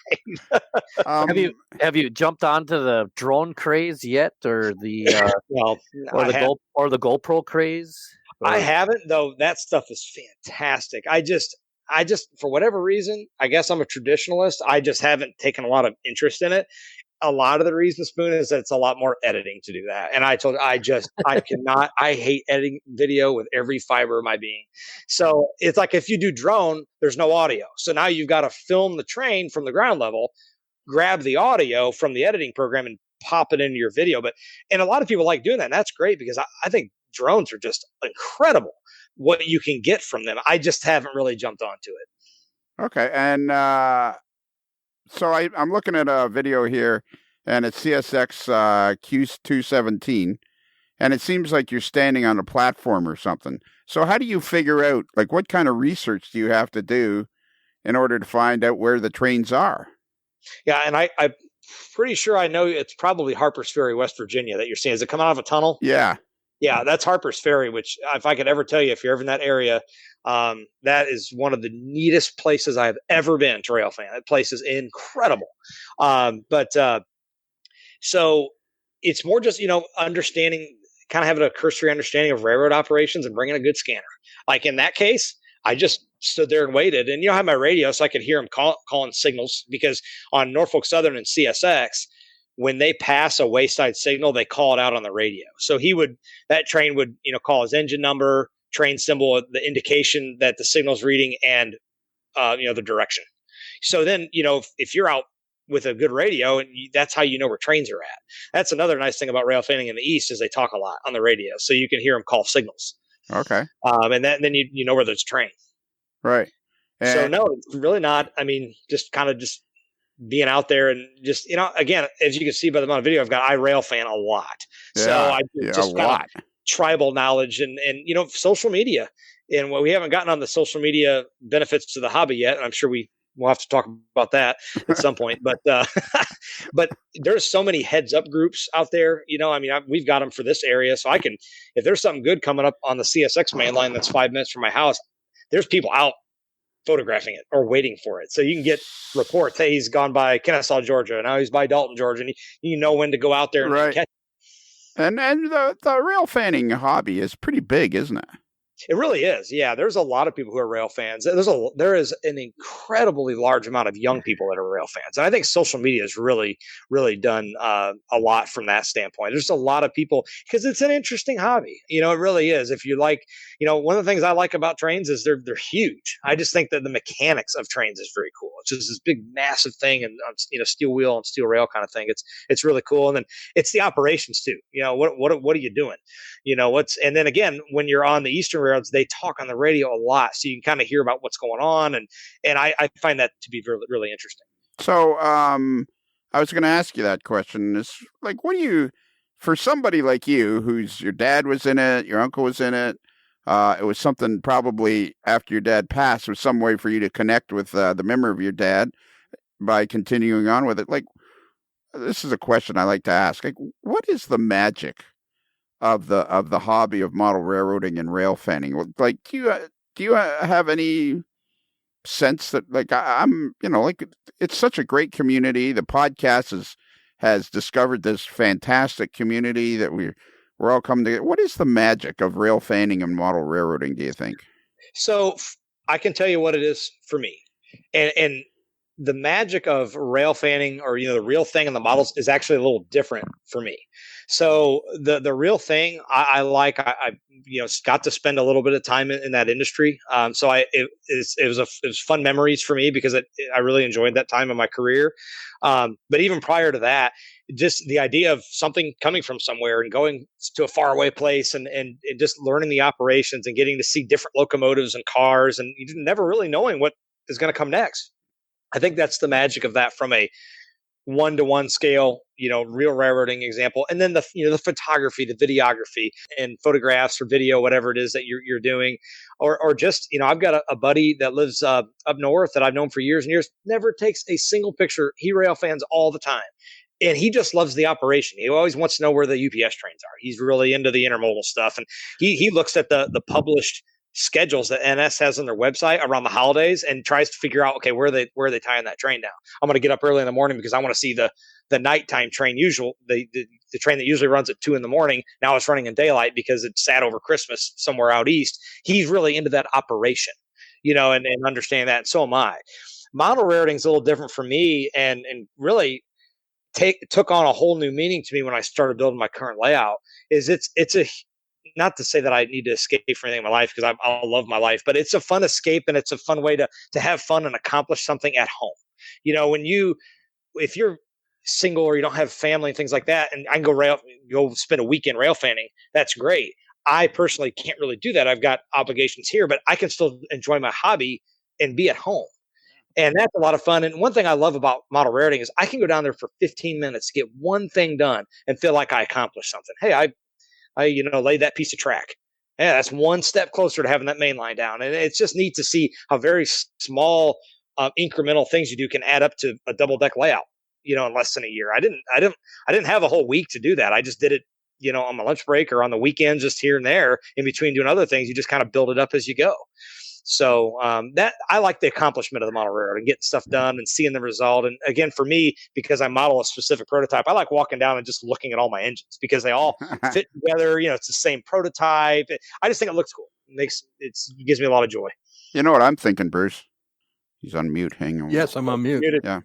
Have you jumped onto the drone craze yet, or the the GoPro craze? I haven't, though. That stuff is fantastic. I just for whatever reason, I guess I'm a traditionalist. I just haven't taken a lot of interest in it. A lot of the reason, Spoon, is that it's a lot more editing to do that. And I cannot, I hate editing video with every fiber of my being. So it's like if you do drone, there's no audio. So now you've got to film the train from the ground level, grab the audio from the editing program and pop it into your video. And a lot of people like doing that. And that's great because I think drones are just incredible what you can get from them. I just haven't really jumped onto it. Okay. And, so I'm looking at a video here, and it's CSX Q217, and it seems like you're standing on a platform or something. So how do you figure out, like, what kind of research do you have to do in order to find out where the trains are? Yeah, and I'm pretty sure I know it's probably Harper's Ferry, West Virginia, that you're seeing. Is it coming out of a tunnel? Yeah. Yeah, that's Harper's Ferry, which if I could ever tell you, if you're ever in that area, that is one of the neatest places I've ever been to railfan. That place is incredible. So it's more just, understanding, kind of having a cursory understanding of railroad operations and bringing a good scanner. Like in that case, I just stood there and waited, and I have my radio so I could hear them calling signals, because on Norfolk Southern and CSX, when they pass a wayside signal, they call it out on the radio. So that train would, call his engine number, train symbol, the indication that the signal's reading, and, the direction. So then, if you're out with a good radio, and that's how you know where trains are at. That's another nice thing about rail fanning in the East is they talk a lot on the radio. So you can hear them call signals. Okay. And then you know where there's a train. Right. So no, it's really not. I mean, just kind of just being out there and just, again, as you can see by the amount of video I've got, I rail fan a lot. Yeah, so I just a lot. Tribal knowledge and social media. And we haven't gotten on the social media benefits to the hobby yet. And I'm sure we'll have to talk about that at some point. But but there's so many heads up groups out there. We've got them for this area. So I can, if there's something good coming up on the CSX main line that's 5 minutes from my house, there's people out photographing it or waiting for it. So you can get reports. Hey, he's gone by Kennesaw, Georgia. Now he's by Dalton, Georgia. And you know when to go out there and catch it. And the rail fanning hobby is pretty big, isn't it? It really is. Yeah, there's a lot of people who are rail fans. There is an incredibly large amount of young people that are rail fans. And I think social media has really, really done a lot from that standpoint. There's a lot of people, because it's an interesting hobby. It really is. If you like, one of the things I like about trains is they're huge. I just think that the mechanics of trains is very cool. It's just this big, massive thing, and steel wheel and steel rail kind of thing. It's really cool. And then it's the operations too. What are you doing? And then again, when you're on the Eastern railroads, they talk on the radio a lot, so you can kind of hear about what's going on, and I find that to be really, really interesting. So I was going to ask you that question. Is like, what do you, for somebody like you, who's your dad was in it, your uncle was in it, it was something probably after your dad passed, was some way for you to connect with the memory of your dad by continuing on with it. Like, this is a question I like to ask. Like, what is the magic of the hobby of model railroading and rail fanning. Like, do you have any sense that, like, I'm, like, it's such a great community. The podcast has discovered this fantastic community that we're all coming together. What is the magic of rail fanning and model railroading, do you think? So I can tell you what it is for me, and the magic of rail fanning, or the real thing and the models, is actually a little different for me. So the real thing I got to spend a little bit of time in that industry. So it was fun memories for me because I really enjoyed that time in my career. But even prior to that, just the idea of something coming from somewhere and going to a faraway place and just learning the operations and getting to see different locomotives and cars, and never really knowing what is going to come next. I think that's the magic of that from a one-to-one scale, real railroading example. And then the photography, the videography, and photographs or video, whatever it is that you're doing, or just, I've got a buddy that lives up north that I've known for years and years, never takes a single picture. He rail fans all the time. And he just loves the operation. He always wants to know where the UPS trains are. He's really into the intermodal stuff. And he looks at the published schedules that NS has on their website around the holidays and tries to figure out, okay, where are they tying that train down? I'm going to get up early in the morning because I want to see the nighttime train. The train that usually runs at 2 a.m. Now it's running in daylight because it sat over Christmas somewhere out east. He's really into that operation, and understand that. And so am I. Model railroading is a little different for me, and really took on a whole new meaning to me when I started building my current layout. Not to say that I need to escape from anything in my life, because I love my life, but it's a fun escape, and it's a fun way to have fun and accomplish something at home. If you're single or you don't have family and things like that, and I can go spend a weekend rail fanning, that's great. I personally can't really do that. I've got obligations here, but I can still enjoy my hobby and be at home. And that's a lot of fun. And one thing I love about model railroading is I can go down there for 15 minutes to get one thing done and feel like I accomplished something. Hey, I laid that piece of track. Yeah, that's one step closer to having that main line down. And it's just neat to see how very small incremental things you do can add up to a double deck layout, in less than a year. I didn't have a whole week to do that. I just did it, on my lunch break or on the weekends, just here and there in between doing other things. You just kind of build it up as you go. So that I like the accomplishment of the model railroad and getting stuff done and seeing the result. And again, for me, because I model a specific prototype, I like walking down and just looking at all my engines because they all fit together. It's the same prototype. I just think it looks cool. It gives me a lot of joy. You know what I'm thinking, Bruce? He's on mute. Hang on. Yes, I'm on mute. Yeah.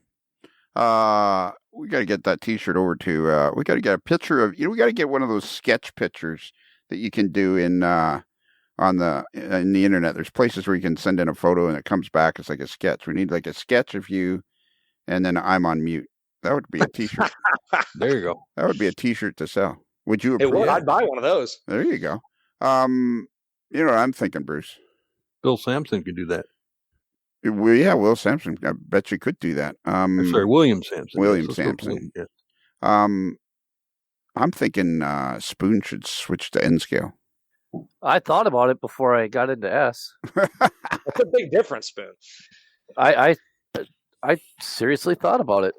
We got to get that T-shirt over to. We got to get a picture of. We got to get one of those sketch pictures that you can do in the internet. There's places where you can send in a photo and it comes back as like a sketch. We need like a sketch of you, and then I'm on mute. That would be a T-shirt. There you go. That would be a T-shirt to sell. Would you? I'd buy one of those. There you go. You know what I'm thinking, Bruce? Bill Sampson could do that. Well, yeah, Will Sampson. I bet you could do that. Sorry, William Sampson. William Sampson. Yes. I'm thinking Spoon should switch to N scale. I thought about it before I got into S. That's a big difference, Spoon. I seriously thought about it.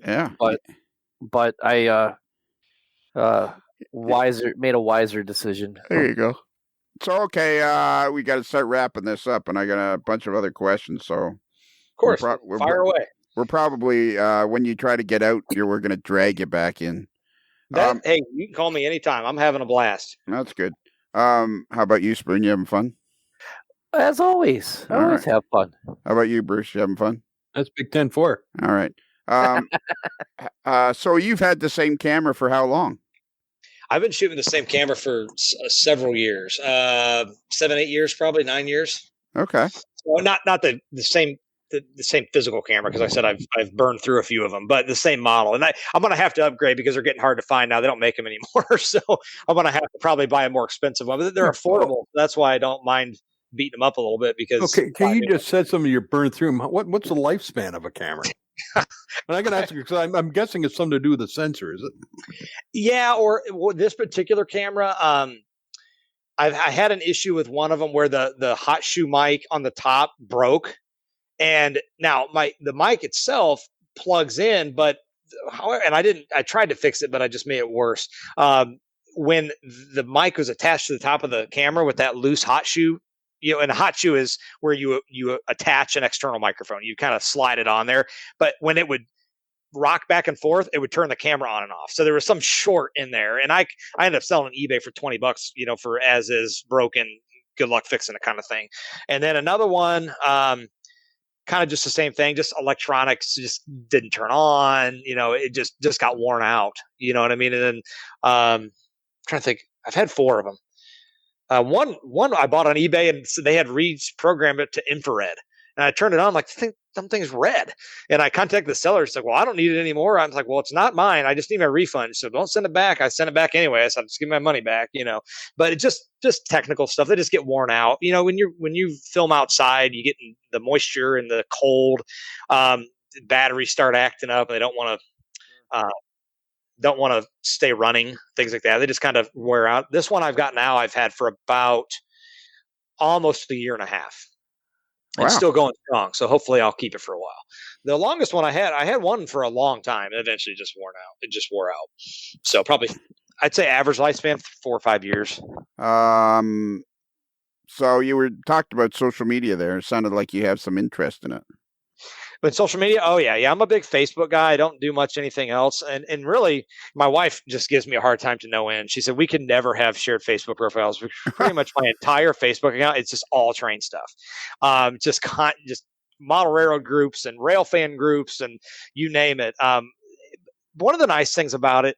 Yeah, but I made a wiser decision. There you go. So okay, we got to start wrapping this up, and I got a bunch of other questions. So, of course, fire away. We're probably when you try to get out, we're going to drag you back in. Hey, you can call me anytime. I'm having a blast. That's good. How about you, Spoon? You having fun? As always, I always have fun. How about you, Bruce? You having fun? That's Big 10-4. All right. So you've had the same camera for how long? I've been shooting the same camera for several years, 7, 8 years, probably 9 years. Okay. Well, not the same physical camera, because I said I've burned through a few of them, but the same model. And I'm going to have to upgrade because they're getting hard to find now. They don't make them anymore, so I'm going to have to probably buy a more expensive one. But they're affordable. That's why I don't mind beating them up a little bit. Because can you just said some of your burn through them? What's the lifespan of a camera? And I can ask you because I'm guessing it's something to do with the sensor, is it? Yeah, or this particular camera. I had an issue with one of them where the hot shoe mic on the top broke, and now the mic itself plugs in, but however, and I tried to fix it, but I just made it worse. when the mic was attached to the top of the camera with that loose hot shoe, and a hot shoe is where you attach an external microphone. You kind of slide it on there, but when it would rock back and forth, it would turn the camera on and off. So there was some short in there, and I ended up selling on eBay for $20, for as is broken, good luck fixing it kind of thing. And then another one, kind of just the same thing, just electronics just didn't turn on, it just got worn out. You know what I mean? And then I'm trying to think, I've had 4 of them. One I bought on eBay, and so they had reprogrammed it to infrared. And I turned it on, like, something's red. And I contacted the seller. It's like, well, I don't need it anymore. I was like, well, it's not mine. I just need my refund. So don't send it back. I sent it back anyway. So I just give my money back, But it's just technical stuff. They just get worn out. When you film outside, you get the moisture and the cold. The batteries start acting up, and they don't want to stay running, things like that. They just kind of wear out. This one I've got now, I've had for about almost a year and a half. Wow. It's still going strong, so hopefully I'll keep it for a while. The longest one I had one for a long time, and eventually just worn out. It just wore out. So probably, I'd say average lifespan 4 or 5 years. So you talked about social media there. It sounded like you have some interest in it. But social media, oh yeah, I'm a big Facebook guy. I don't do much anything else, and really, my wife just gives me a hard time to no end. She said we could never have shared Facebook profiles. Pretty much my entire Facebook account, it's just all train stuff, just model railroad groups and rail fan groups and you name it. One of the nice things about it,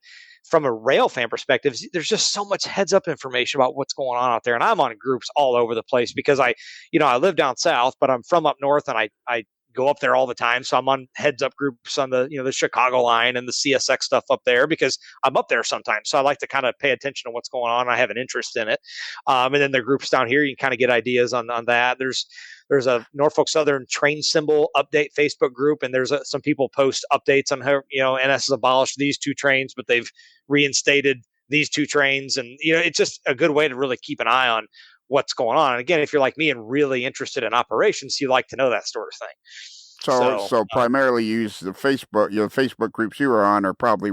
from a rail fan perspective, there's just so much heads up information about what's going on out there, and I'm on groups all over the place because I live down south, but I'm from up north, and I go up there all the time. So I'm on heads up groups on the, the Chicago line and the CSX stuff up there because I'm up there sometimes. So I like to kind of pay attention to what's going on. I have an interest in it. And then the groups down here, you can kind of get ideas on that. There's a Norfolk Southern train symbol update Facebook group. And there's some people post updates on how, NS has abolished these 2 trains, but they've reinstated these 2 trains. And, it's just a good way to really keep an eye on what's going on. And again, if you're like me and really interested in operations, you like to know that sort of thing. So primarily use the Facebook, Facebook groups you are on are probably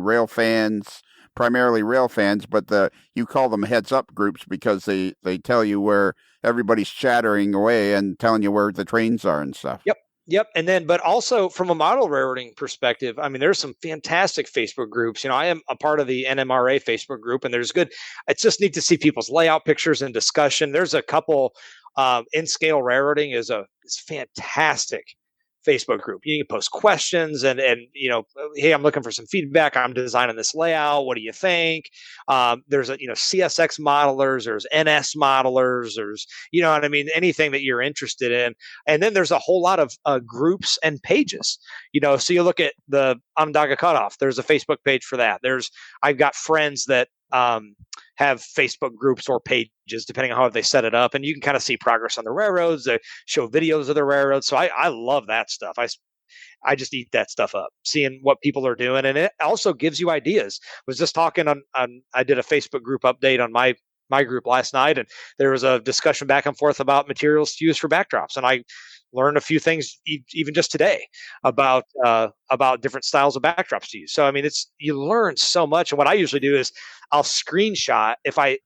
primarily rail fans, but you call them heads up groups because they tell you where everybody's chattering away and telling you where the trains are and stuff. Yep. And then, but also from a model railroading perspective, I mean, there's some fantastic Facebook groups. I am a part of the NMRA Facebook group, and it's just neat to see people's layout pictures and discussion. There's a couple, In Scale Railroading is fantastic Facebook group. You can post questions and hey, I'm looking for some feedback. I'm designing this layout. What do you think? There's CSX modelers, there's NS modelers, there's, what I mean? Anything that you're interested in. And then there's a whole lot of groups and pages, so you look at the Onondaga Cutoff. There's a Facebook page for that. I've got friends that, have Facebook groups or pages, depending on how they set it up. And you can kind of see progress on the railroads. They show videos of the railroads. So I love that stuff. I just eat that stuff up, seeing what people are doing. And it also gives you ideas. I was just talking I did a Facebook group update on my group last night, and there was a discussion back and forth about materials to use for backdrops. And I learned a few things even just today about different styles of backdrops to use. So, I mean, you learn so much. And what I usually do is I'll screenshot if I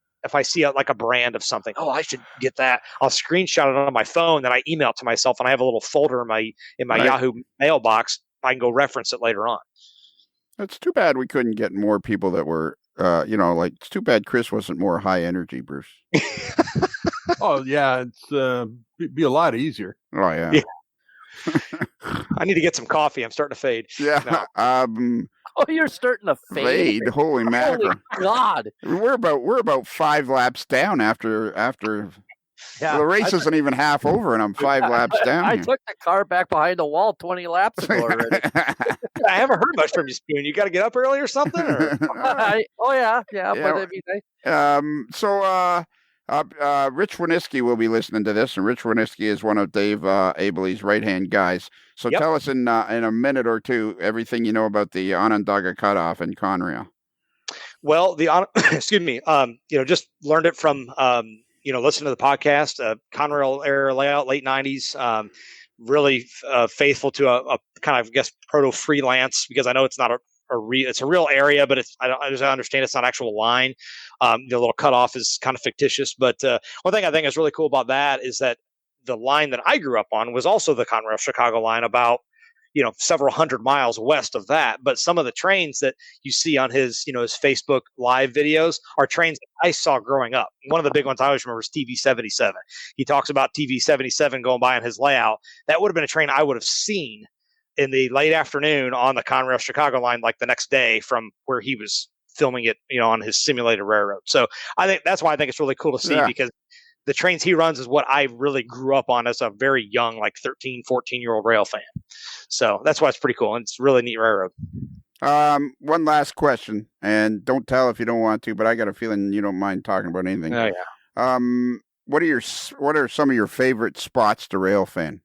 see a brand of something. Oh, I should get that. I'll screenshot it on my phone, then I email it to myself, and I have a little folder in my right. Yahoo mailbox. I can go reference it later on. It's too bad we couldn't get more people that were, it's too bad Chris wasn't more high energy, Bruce. Oh yeah, it's be a lot easier. Oh yeah. I need to get some coffee. I'm starting to fade. Yeah. No. Oh, you're starting to fade. Holy mackerel! Holy God! We're about 5 laps down after. Yeah, the race isn't even half over, and I'm 5 laps down. I took the car back behind the wall 20 laps ago already. I haven't heard much from you, Spoon. You got to get up early or something? Or? Yeah. But it'd be nice. Rich Winiski will be listening to this, and Rich Winiski is one of Dave Abley's right-hand guys. So tell us in a minute or two everything you know about the Onondaga Cutoff in Conrail. Well, excuse me, just learned it from listening to the podcast, Conrail era layout, late 90s. Really faithful to a kind of, I guess, proto freelance, because I know it's not a it's a real area, but as I understand, it's not actual line. The little cutoff is kind of fictitious. But one thing I think is really cool about that is that the line that I grew up on was also the Conrail Chicago line, about several hundred miles west of that. But some of the trains that you see on his his Facebook live videos are trains that I saw growing up. One of the big ones I always remember is TV 77. He talks about TV 77 going by on his layout. That would have been a train I would have seen in the late afternoon on the Conrail Chicago line, like the next day from where he was filming it, on his simulated railroad. So I think that's why I think it's really cool to see, because the trains he runs is what I really grew up on as a very young, like 13, 14-year-old rail fan. So that's why it's pretty cool. And it's a really neat railroad. One last question, and don't tell if you don't want to, but I got a feeling you don't mind talking about anything. Oh, yeah. What are some of your favorite spots to rail fan?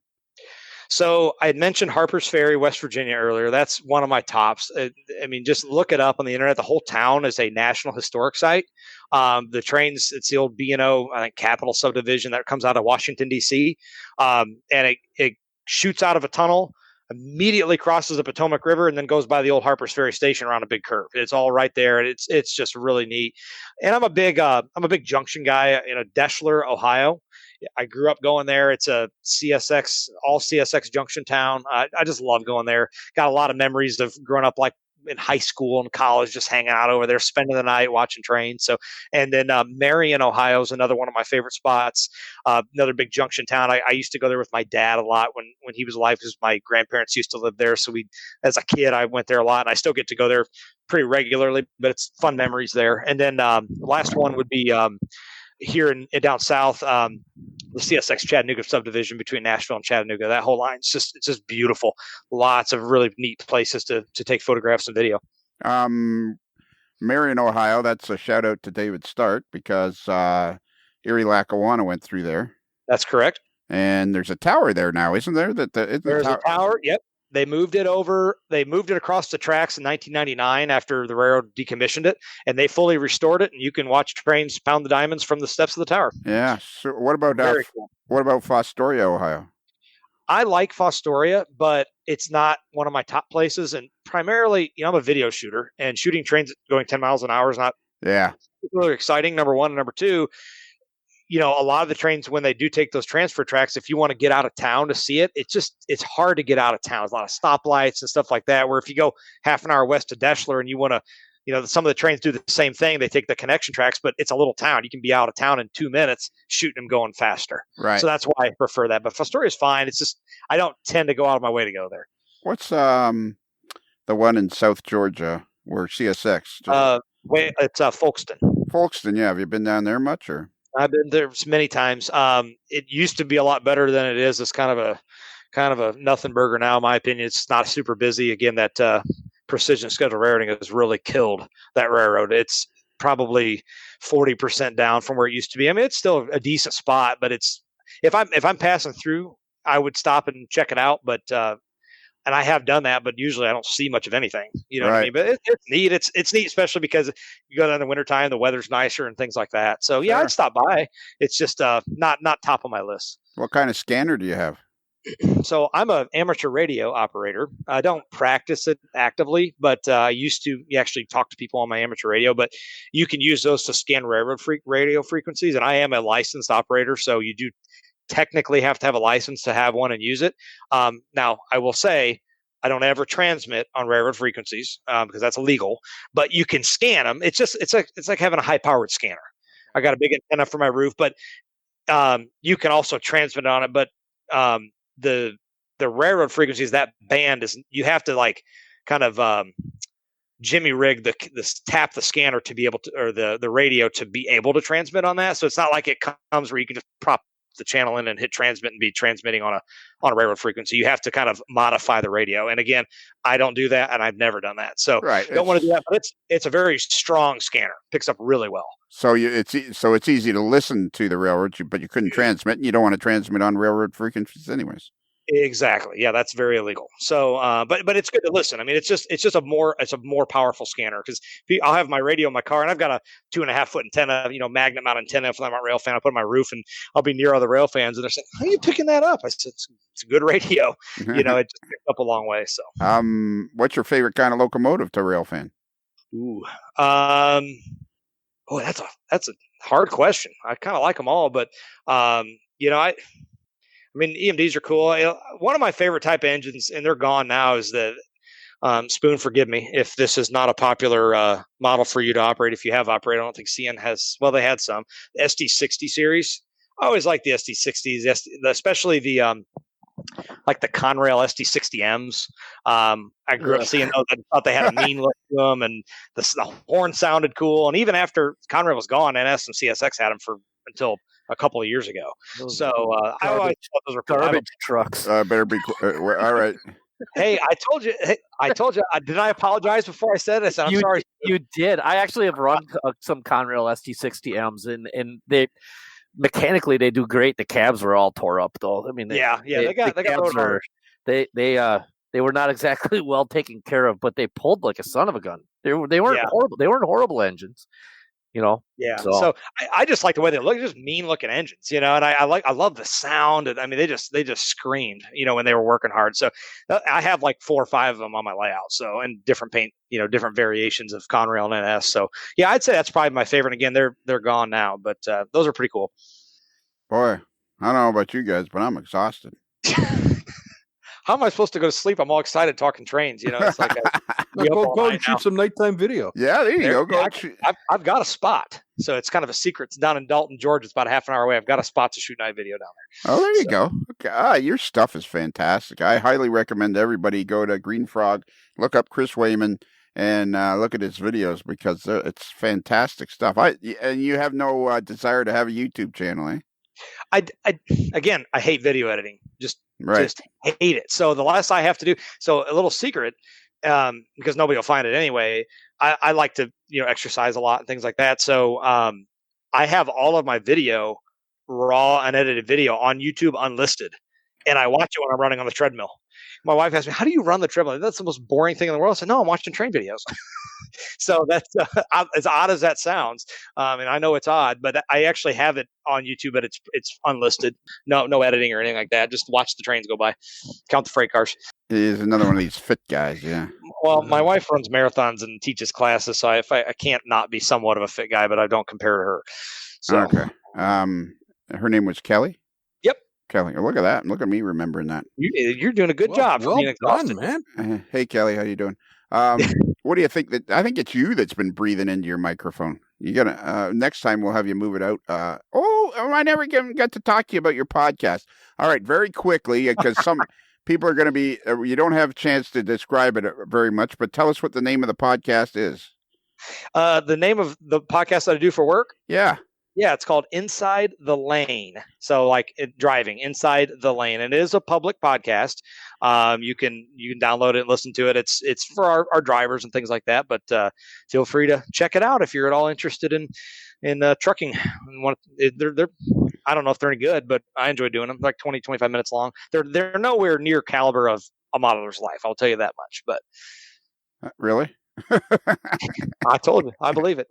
So I had mentioned Harper's Ferry, West Virginia earlier. That's one of my tops. I mean, just look it up on the internet. The whole town is a National Historic Site. The trains, it's the old B&O, I think, Capital subdivision that comes out of Washington, D.C. And it shoots out of a tunnel, immediately crosses the Potomac River, and then goes by the old Harper's Ferry station around a big curve. It's all right there. And it's just really neat. And I'm a big junction guy in Deschler, Ohio. I grew up going there. It's a all CSX junction town. I just love going there. Got a lot of memories of growing up, like in high school and college, just hanging out over there, spending the night watching trains. So, and then Marion, Ohio is another one of my favorite spots. Another big junction town. I used to go there with my dad a lot when he was alive, because my grandparents used to live there. So as a kid, I went there a lot, and I still get to go there pretty regularly, but it's fun memories there. And then the last one would be here in down south, the CSX Chattanooga subdivision between Nashville and Chattanooga. That whole line, it's just beautiful. Lots of really neat places to take photographs and video. Marion, Ohio, that's a shout out to David Stark, because Erie Lackawanna went through there. That's correct. And there's a tower there now, isn't there? There's a tower. Yep. They moved it over. They moved it across the tracks in 1999 after the railroad decommissioned it, and they fully restored it. And you can watch trains pound the diamonds from the steps of the tower. Yeah. So what about cool. What about Fostoria, Ohio? I like Fostoria, but it's not one of my top places. And primarily, I'm a video shooter, and shooting trains going 10 miles an hour is not particularly exciting. Number one, and number two, a lot of the trains, when they do take those transfer tracks, if you want to get out of town to see it, it's hard to get out of town. There's a lot of stoplights and stuff like that, where if you go half an hour west to Deschler and you want to, some of the trains do the same thing. They take the connection tracks, but it's a little town. You can be out of town in 2 minutes shooting them going faster. Right. So that's why I prefer that. But Fostoria is fine. It's just, I don't tend to go out of my way to go there. What's the one in South Georgia where CSX? It's Folkston. Folkston, yeah. Have you been down there much, or? I've been there many times. It used to be a lot better than it is. It's kind of a nothing burger now, in my opinion. It's not super busy. Again, that precision scheduled railroading has really killed that railroad. It's probably 40% down from where it used to be. I mean, it's still a decent spot, but if I'm passing through, I would stop and check it out. But and I have done that, but usually I don't see much of anything. You know what I mean? But it's neat. It's neat, especially because you go there in the wintertime, the weather's nicer and things like that. So yeah, I'd stop by. It's just not top of my list. What kind of scanner do you have? So I'm an amateur radio operator. I don't practice it actively, but I used to actually talk to people on my amateur radio. But you can use those to scan railroad radio frequencies, and I am a licensed operator, so you do technically have to have a license to have one and use it. Now, I will say I don't ever transmit on railroad frequencies because that's illegal. But you can scan them. It's like having a high-powered scanner. I got a big antenna for my roof, but you can also transmit on it. But the railroad frequencies, that band is, you have to like kind of jimmy rig tap the scanner to be able to, or the radio to be able to transmit on that. So it's not like it comes where you can just prop the channel in and hit transmit and be transmitting on a railroad frequency. You have to kind of modify the radio. And again, I don't do that, and I've never done that. So don't want to do that, but it's a very strong scanner. Picks up really well. So it's easy to listen to the railroad, but you couldn't transmit, and you don't want to transmit on railroad frequencies anyways. Exactly. Yeah, that's very illegal. So, but it's good to listen. I mean, it's just a more powerful scanner because I'll have my radio in my car and I've got a 2.5 foot antenna, magnet mount antenna for my rail fan. I put it on my roof and I'll be near other rail fans and they're saying, "How are you picking that up?" I said, "It's a good radio." It just picked up a long way. So, what's your favorite kind of locomotive to rail fan? Ooh, that's a hard question. I kind of like them all, but I mean, EMDs are cool. One of my favorite type of engines, and they're gone now, is the Spoon. Forgive me if this is not a popular model for you to operate. If you have operated, I don't think CN has. Well, they had some. The SD60 series. I always like the SD60s, especially the like the Conrail SD60Ms. I grew up seeing those. I thought they had a mean look to them, and the horn sounded cool. And even after Conrail was gone, NS and CSX had them until a couple of years ago. So I always thought those were garbage trucks. Better be all right. Hey, I told you. Did I apologize before I said this? I'm sorry. You did. I actually have run some Conrail SD60Ms, and they mechanically they do great. The cabs were all tore up though. I mean, they were not exactly well taken care of, but they pulled like a son of a gun. They weren't horrible. They weren't horrible engines. Yeah. So I just like the way they look. Just mean looking engines, and I love the sound. And I mean, they just screamed, when they were working hard. So I have like 4 or 5 of them on my layout. So, and different paint, different variations of Conrail and NS. So yeah, I'd say that's probably my favorite. Again, they're gone now, but those are pretty cool. Boy, I don't know about you guys, but I'm exhausted. How am I supposed to go to sleep? I'm all excited talking trains. It's like go and shoot some nighttime video. Yeah, there you go. I've got a spot, so it's kind of a secret. It's down in Dalton, Georgia. It's about a half an hour away. I've got a spot to shoot night video down there. Oh, there you go. Okay. Your stuff is fantastic. I highly recommend everybody go to Green Frog, look up Chris Wehman, and look at his videos because it's fantastic stuff. And you have no desire to have a YouTube channel, eh? I hate video editing. Just hate it. So the less I have to do, so a little secret, because nobody will find it anyway. I like to, exercise a lot and things like that. So I have all of my video, raw unedited video on YouTube unlisted. And I watch it when I'm running on the treadmill. My wife asked me, "How do you run the treadmill?" That's the most boring thing in the world. I said, "No, I'm watching train videos." So that's as odd as that sounds. And I know it's odd, but I actually have it on YouTube, but it's unlisted. No editing or anything like that. Just watch the trains go by, count the freight cars. He's another one of these fit guys, yeah. Well, my wife runs marathons and teaches classes, so I can't not be somewhat of a fit guy, but I don't compare to her. So. Okay. Her name was Kelly? Yep. Kelly. Look at that. Look at me remembering that. You're doing a good job. Well done, man. Hey, Kelly, how you doing? What do you think I think it's you that's been breathing into your microphone. You gotta next time we'll have you move it out. I never got to talk to you about your podcast. All right, very quickly, because some people are going to be. You don't have a chance to describe it very much, but tell us what the name of the podcast is. The name of the podcast that I do for work. Yeah. Yeah, it's called Inside the Lane. So like driving inside the lane. And it is a public podcast. You can download it and listen to it. It's for our drivers and things like that. But feel free to check it out if you're at all interested in trucking. They're I don't know if they're any good, but I enjoy doing them. Like 20, 25 minutes long. They're nowhere near caliber of A Modeler's Life. I'll tell you that much. But really? I told you. I believe it.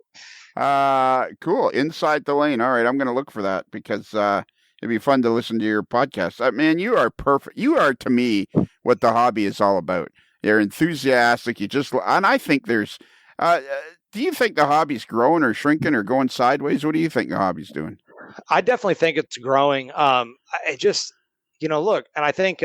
Cool. Inside the Lane. All right. I'm going to look for that because it'd be fun to listen to your podcast. Man, you are perfect. You are, to me, what the hobby is all about. You're enthusiastic. And I think there's, do you think the hobby's growing or shrinking or going sideways? What do you think the hobby's doing? I definitely think it's growing. I just, look, and I think,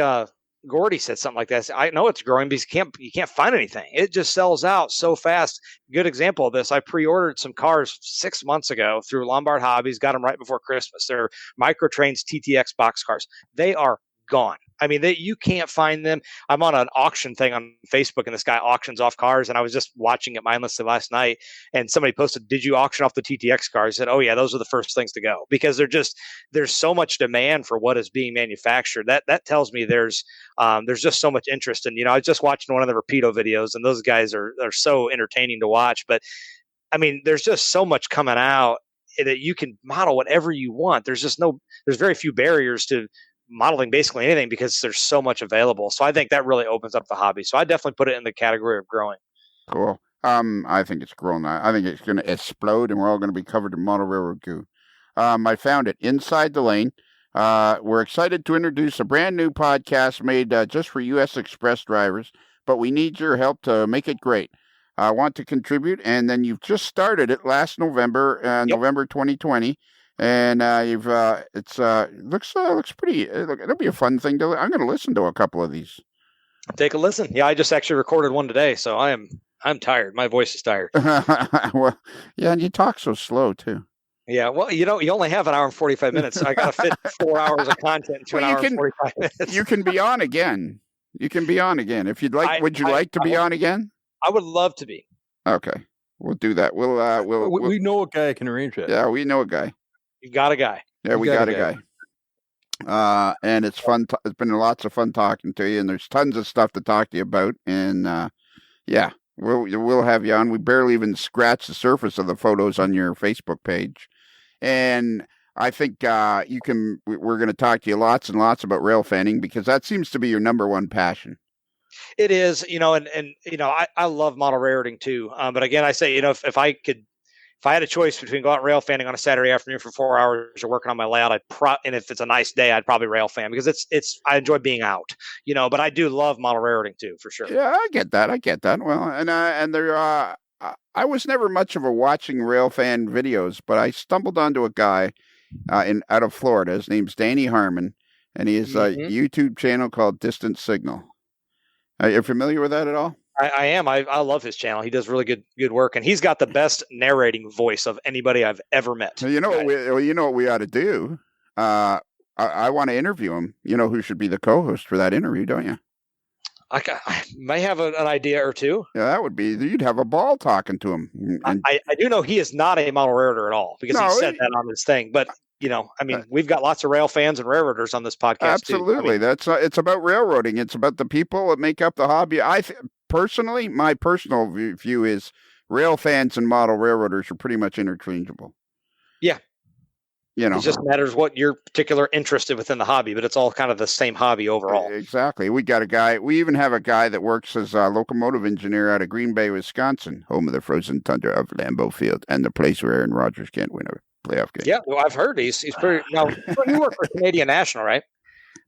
Gordy said something like that. I know it's growing because you can't find anything. It just sells out so fast. Good example of this. I pre-ordered some cars 6 months ago through Lombard Hobbies. Got them right before Christmas. They're Microtrains TTX box cars. They are gone. I mean, you can't find them. I'm on an auction thing on Facebook, and this guy auctions off cars. And I was just watching it mindlessly last night, and somebody posted, "Did you auction off the TTX cars?" I said, "Oh yeah, those are the first things to go," because there's so much demand for what is being manufactured. That tells me there's just so much interest. And I was just watching one of the Rapido videos, and those guys are so entertaining to watch. But I mean, there's just so much coming out that you can model whatever you want. There's very few barriers to modeling basically anything because there's so much available. So I think that really opens up the hobby. So I definitely put it in the category of growing. Cool. I think it's growing. I think it's going to explode, and we're all going to be covered in model railroad goo. I found it Inside the Lane. We're excited to introduce a brand new podcast made just for U.S. Express drivers, but we need your help to make it great. I want to contribute, and then you've just started it last November, November 2020, and looks pretty. It'll be a fun thing to. I'm going to listen to a couple of these. Take a listen. Yeah, I just actually recorded one today, so I'm tired. My voice is tired. Well, yeah, and you talk so slow too. Yeah, well, you only have an hour and 45 minutes. So I got to fit 4 hours of content into an hour and 45 minutes. You can be on again. If you'd like. Would you like to be on again? I would love to be. Okay, we'll do that. We know a guy who can arrange that. Yeah, we know a guy. You got a guy. Yeah, we got a guy. And it's fun. It's been lots of fun talking to you, and there's tons of stuff to talk to you about. And yeah, we'll have you on. We barely even scratched the surface of the photos on your Facebook page, and I think we're going to talk to you lots and lots about rail fanning because that seems to be your number one passion. It is, I love model railroading too. But again, I say, if I had a choice between going out and rail fanning on a Saturday afternoon for 4 hours or working on my layout, and if it's a nice day, I'd probably rail fan because I enjoy being out, but I do love model railroading too, for sure. Yeah, I get that. Well, and there, I was never much of a watching rail fan videos, but I stumbled onto a guy out of Florida. His name's Danny Harmon, and he has a YouTube channel called Distant Signal. Are you familiar with that at all? I am. I love his channel. He does really good work, and he's got the best narrating voice of anybody I've ever met. You know what we ought to do? I want to interview him. You know who should be the co-host for that interview, don't you? I may have an idea or two. Yeah, that would be. You'd have a ball talking to him. I do know he is not a model railroader at all because he said that on his thing, but. We've got lots of rail fans and railroaders on this podcast. Absolutely. Too. It's about railroading. It's about the people that make up the hobby. Personally, my personal view is rail fans and model railroaders are pretty much interchangeable. Yeah. It just matters what you're particular interested within the hobby, but it's all kind of the same hobby overall. Exactly. We even have a guy that works as a locomotive engineer out of Green Bay, Wisconsin, home of the frozen tundra of Lambeau Field and the place where Aaron Rodgers can't win a playoff game. Yeah, well, I've heard he's pretty. Now, you work for Canadian National, right?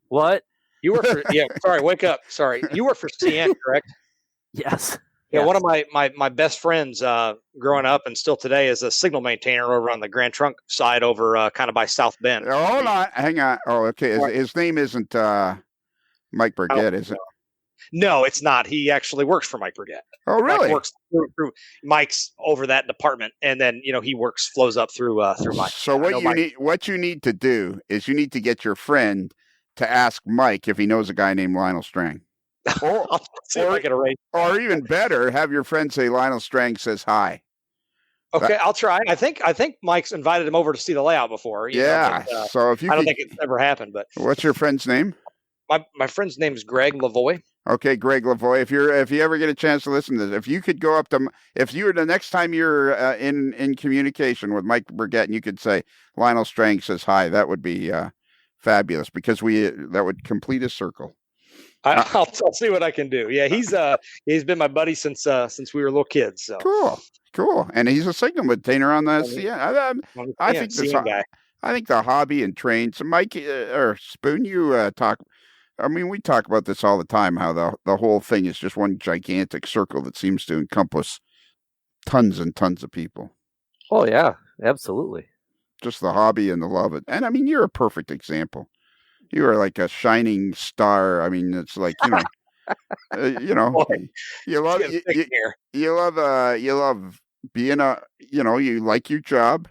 What? You work for? Yeah. Sorry, wake up. Sorry, you work for CN, correct? Yes. Yeah. One of my best friends growing up and still today is a signal maintainer over on the Grand Trunk side over kind of by South Bend. Oh, hold on, hang on. Oh, okay. His name isn't Mike Burgett, is it? No, it's not. He actually works for Mike Burgett. Oh, really? Mike works through Mike's over that department, and then he flows up through Mike. So what you need to do is you need to get your friend to ask Mike if he knows a guy named Lionel Strang. I'll see if I can arrange. Or even better, have your friend say Lionel Strang says hi. Okay, I'll try. I think Mike's invited him over to see the layout before. So if you, I don't think it's ever happened. But what's your friend's name? My friend's name is Greg Lavoie. Okay, Greg Lavoie. If you ever get a chance to listen to this, if you could go up to, if you were the next time you're in communication with Mike Burgett, and you could say Lionel Strang says hi, that would be fabulous because that would complete a circle. I'll see what I can do. Yeah, he's been my buddy since we were little kids. So cool, and he's a signal maintainer on the CN. I think guy. I think the hobby and trains. Mike or Spoon, you talk. I mean, we talk about this all the time, how the whole thing is just one gigantic circle that seems to encompass tons and tons of people. Oh, yeah, absolutely. Just the hobby and the love it. And, I mean, you're a perfect example. You are like a shining star. I mean, it's like, you love being you like your job.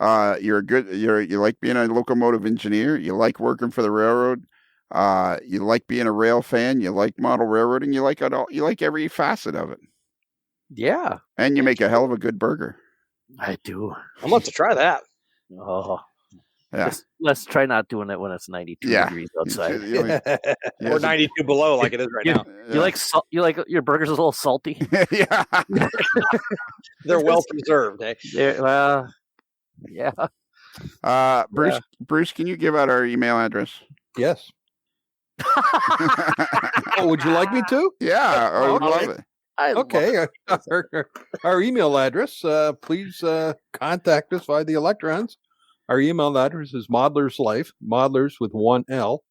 You like being a locomotive engineer. You like working for the railroad. You like being a rail fan. You like model railroading. You like it all. You like every facet of it. Yeah. And you make a hell of a good burger. I do. I'm about to try that. Oh. Yeah. Let's try not doing it when it's 92 degrees outside. Or 92 below like it is right now. You like your burgers a little salty? Yeah. They're well preserved, eh? Yeah. Bruce, can you give out our email address? Yes. Oh, would you like me to? Yeah, I would love it. Okay. Our email address, please contact us via the electrons. Our email address is modeler'slife, modelers with one L,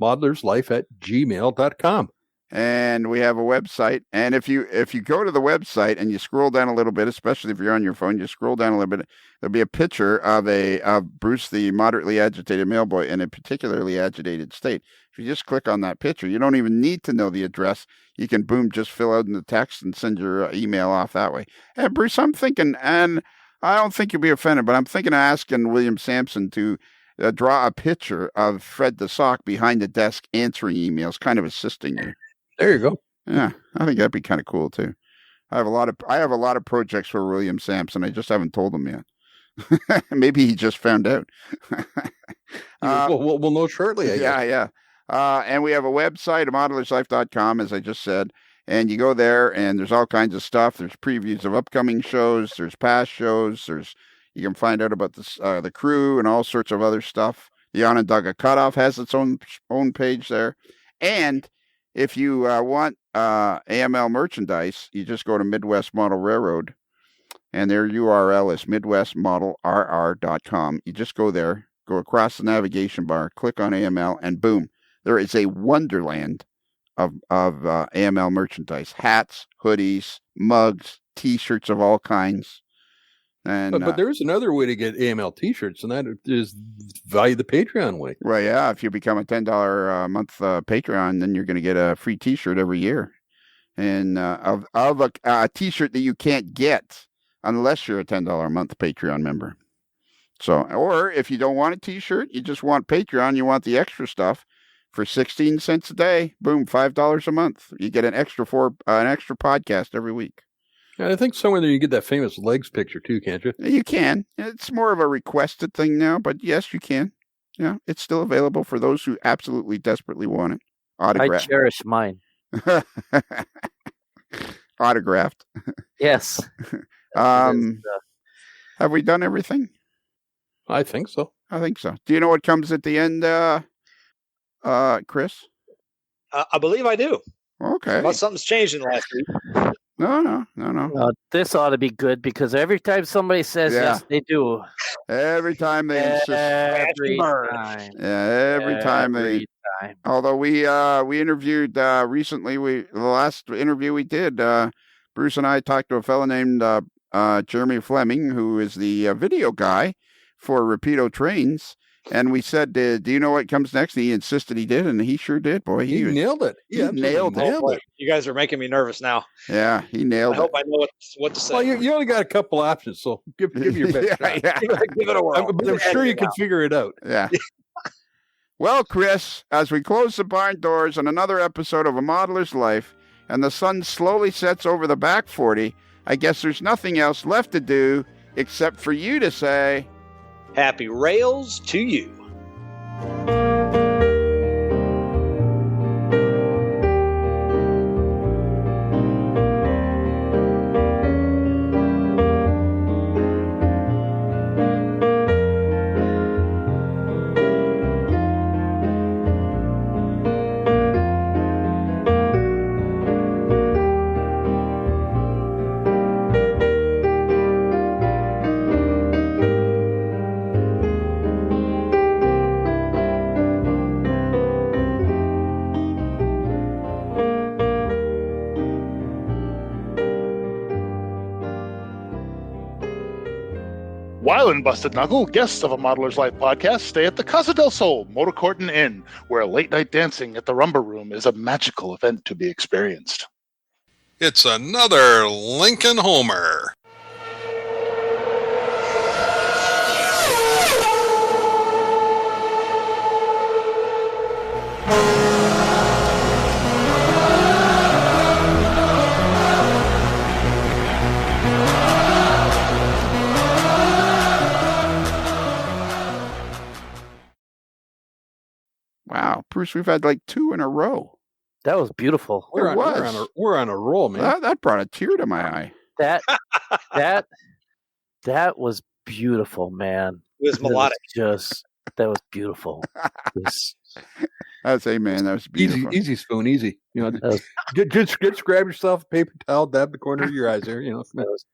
modeler'slife@gmail.com. And we have a website. And if you go to the website and you scroll down a little bit, especially if you're on your phone, you scroll down a little bit, there'll be a picture of Bruce, the moderately agitated mailboy, in a particularly agitated state. If you just click on that picture, you don't even need to know the address. You can, just fill out in the text and send your email off that way. And Bruce, I'm thinking, and I don't think you'll be offended, but I'm thinking of asking William Sampson to draw a picture of Fred the Sock behind the desk answering emails, kind of assisting you. There you go. Yeah, I think that'd be kind of cool too. I have a lot of projects for William Sampson. I just haven't told him yet. Maybe he just found out. We'll know shortly. I guess. Yeah. And we have a website, modelerslife.com, as I just said. And you go there, and there's all kinds of stuff. There's previews of upcoming shows. There's past shows. You can find out about the crew and all sorts of other stuff. The Onondaga Cutoff has its own page there. And if you want AML merchandise, you just go to Midwest Model Railroad, and their URL is midwestmodelrr.com. You just go there, go across the navigation bar, click on AML, and boom, there is a wonderland of AML merchandise: hats, hoodies, mugs, T-shirts of all kinds. And but there's another way to get AML T-shirts, and that is via the Patreon way. Well, yeah, if you become a $10 a month Patreon, then you're going to get a free T-shirt every year, and of a T-shirt that you can't get unless you're a $10 a month Patreon member. So, or if you don't want a T-shirt, you just want Patreon, you want the extra stuff, for 16 cents a day, boom, $5 a month. You get an extra podcast every week. I think somewhere there you get that famous legs picture too, can't you? You can. It's more of a requested thing now, but yes, you can. Yeah, it's still available for those who absolutely desperately want it. Autographed. I cherish mine. Autographed. Yes. Have we done everything? I think so. Do you know what comes at the end, Chris? I believe I do. Okay. Unless something's changed in the last week. No. This ought to be good because every time somebody says yes, they do. Every time they insist. Every time. Yeah, every time. Although we interviewed recently, the last interview we did, Bruce and I talked to a fellow named Jeremy Fleming, who is the video guy for Rapido Trains. And we said, do you know what comes next? And he insisted he did, and he sure did. Boy, he nailed it. He nailed it. You guys are making me nervous now. Yeah, he nailed it. I hope I know what to say. Well, you only got a couple options, so give your best shot. Yeah. Give it a whirl. I'm sure you can figure it out. Yeah. Well, Chris, as we close the barn doors on another episode of A Modeler's Life, and the sun slowly sets over the back 40, I guess there's nothing else left to do except for you to say... Happy rails to you. While in Busted Knuckle, guests of A Modeler's Life podcast stay at the Casa del Sol Motor Court and Inn, where late night dancing at the Rumba Room is a magical event to be experienced. It's another Lincoln Homer. Wow, Bruce, we've had like 2 in a row. That was beautiful. We're on a roll, man. That brought a tear to my eye. That was beautiful, man. It was melodic. That was beautiful. It's That's amen. That was Easy, beautiful. easy spoon, easy. You know, That was, just grab yourself a paper towel, dab the corner of your eyes there. You know, that was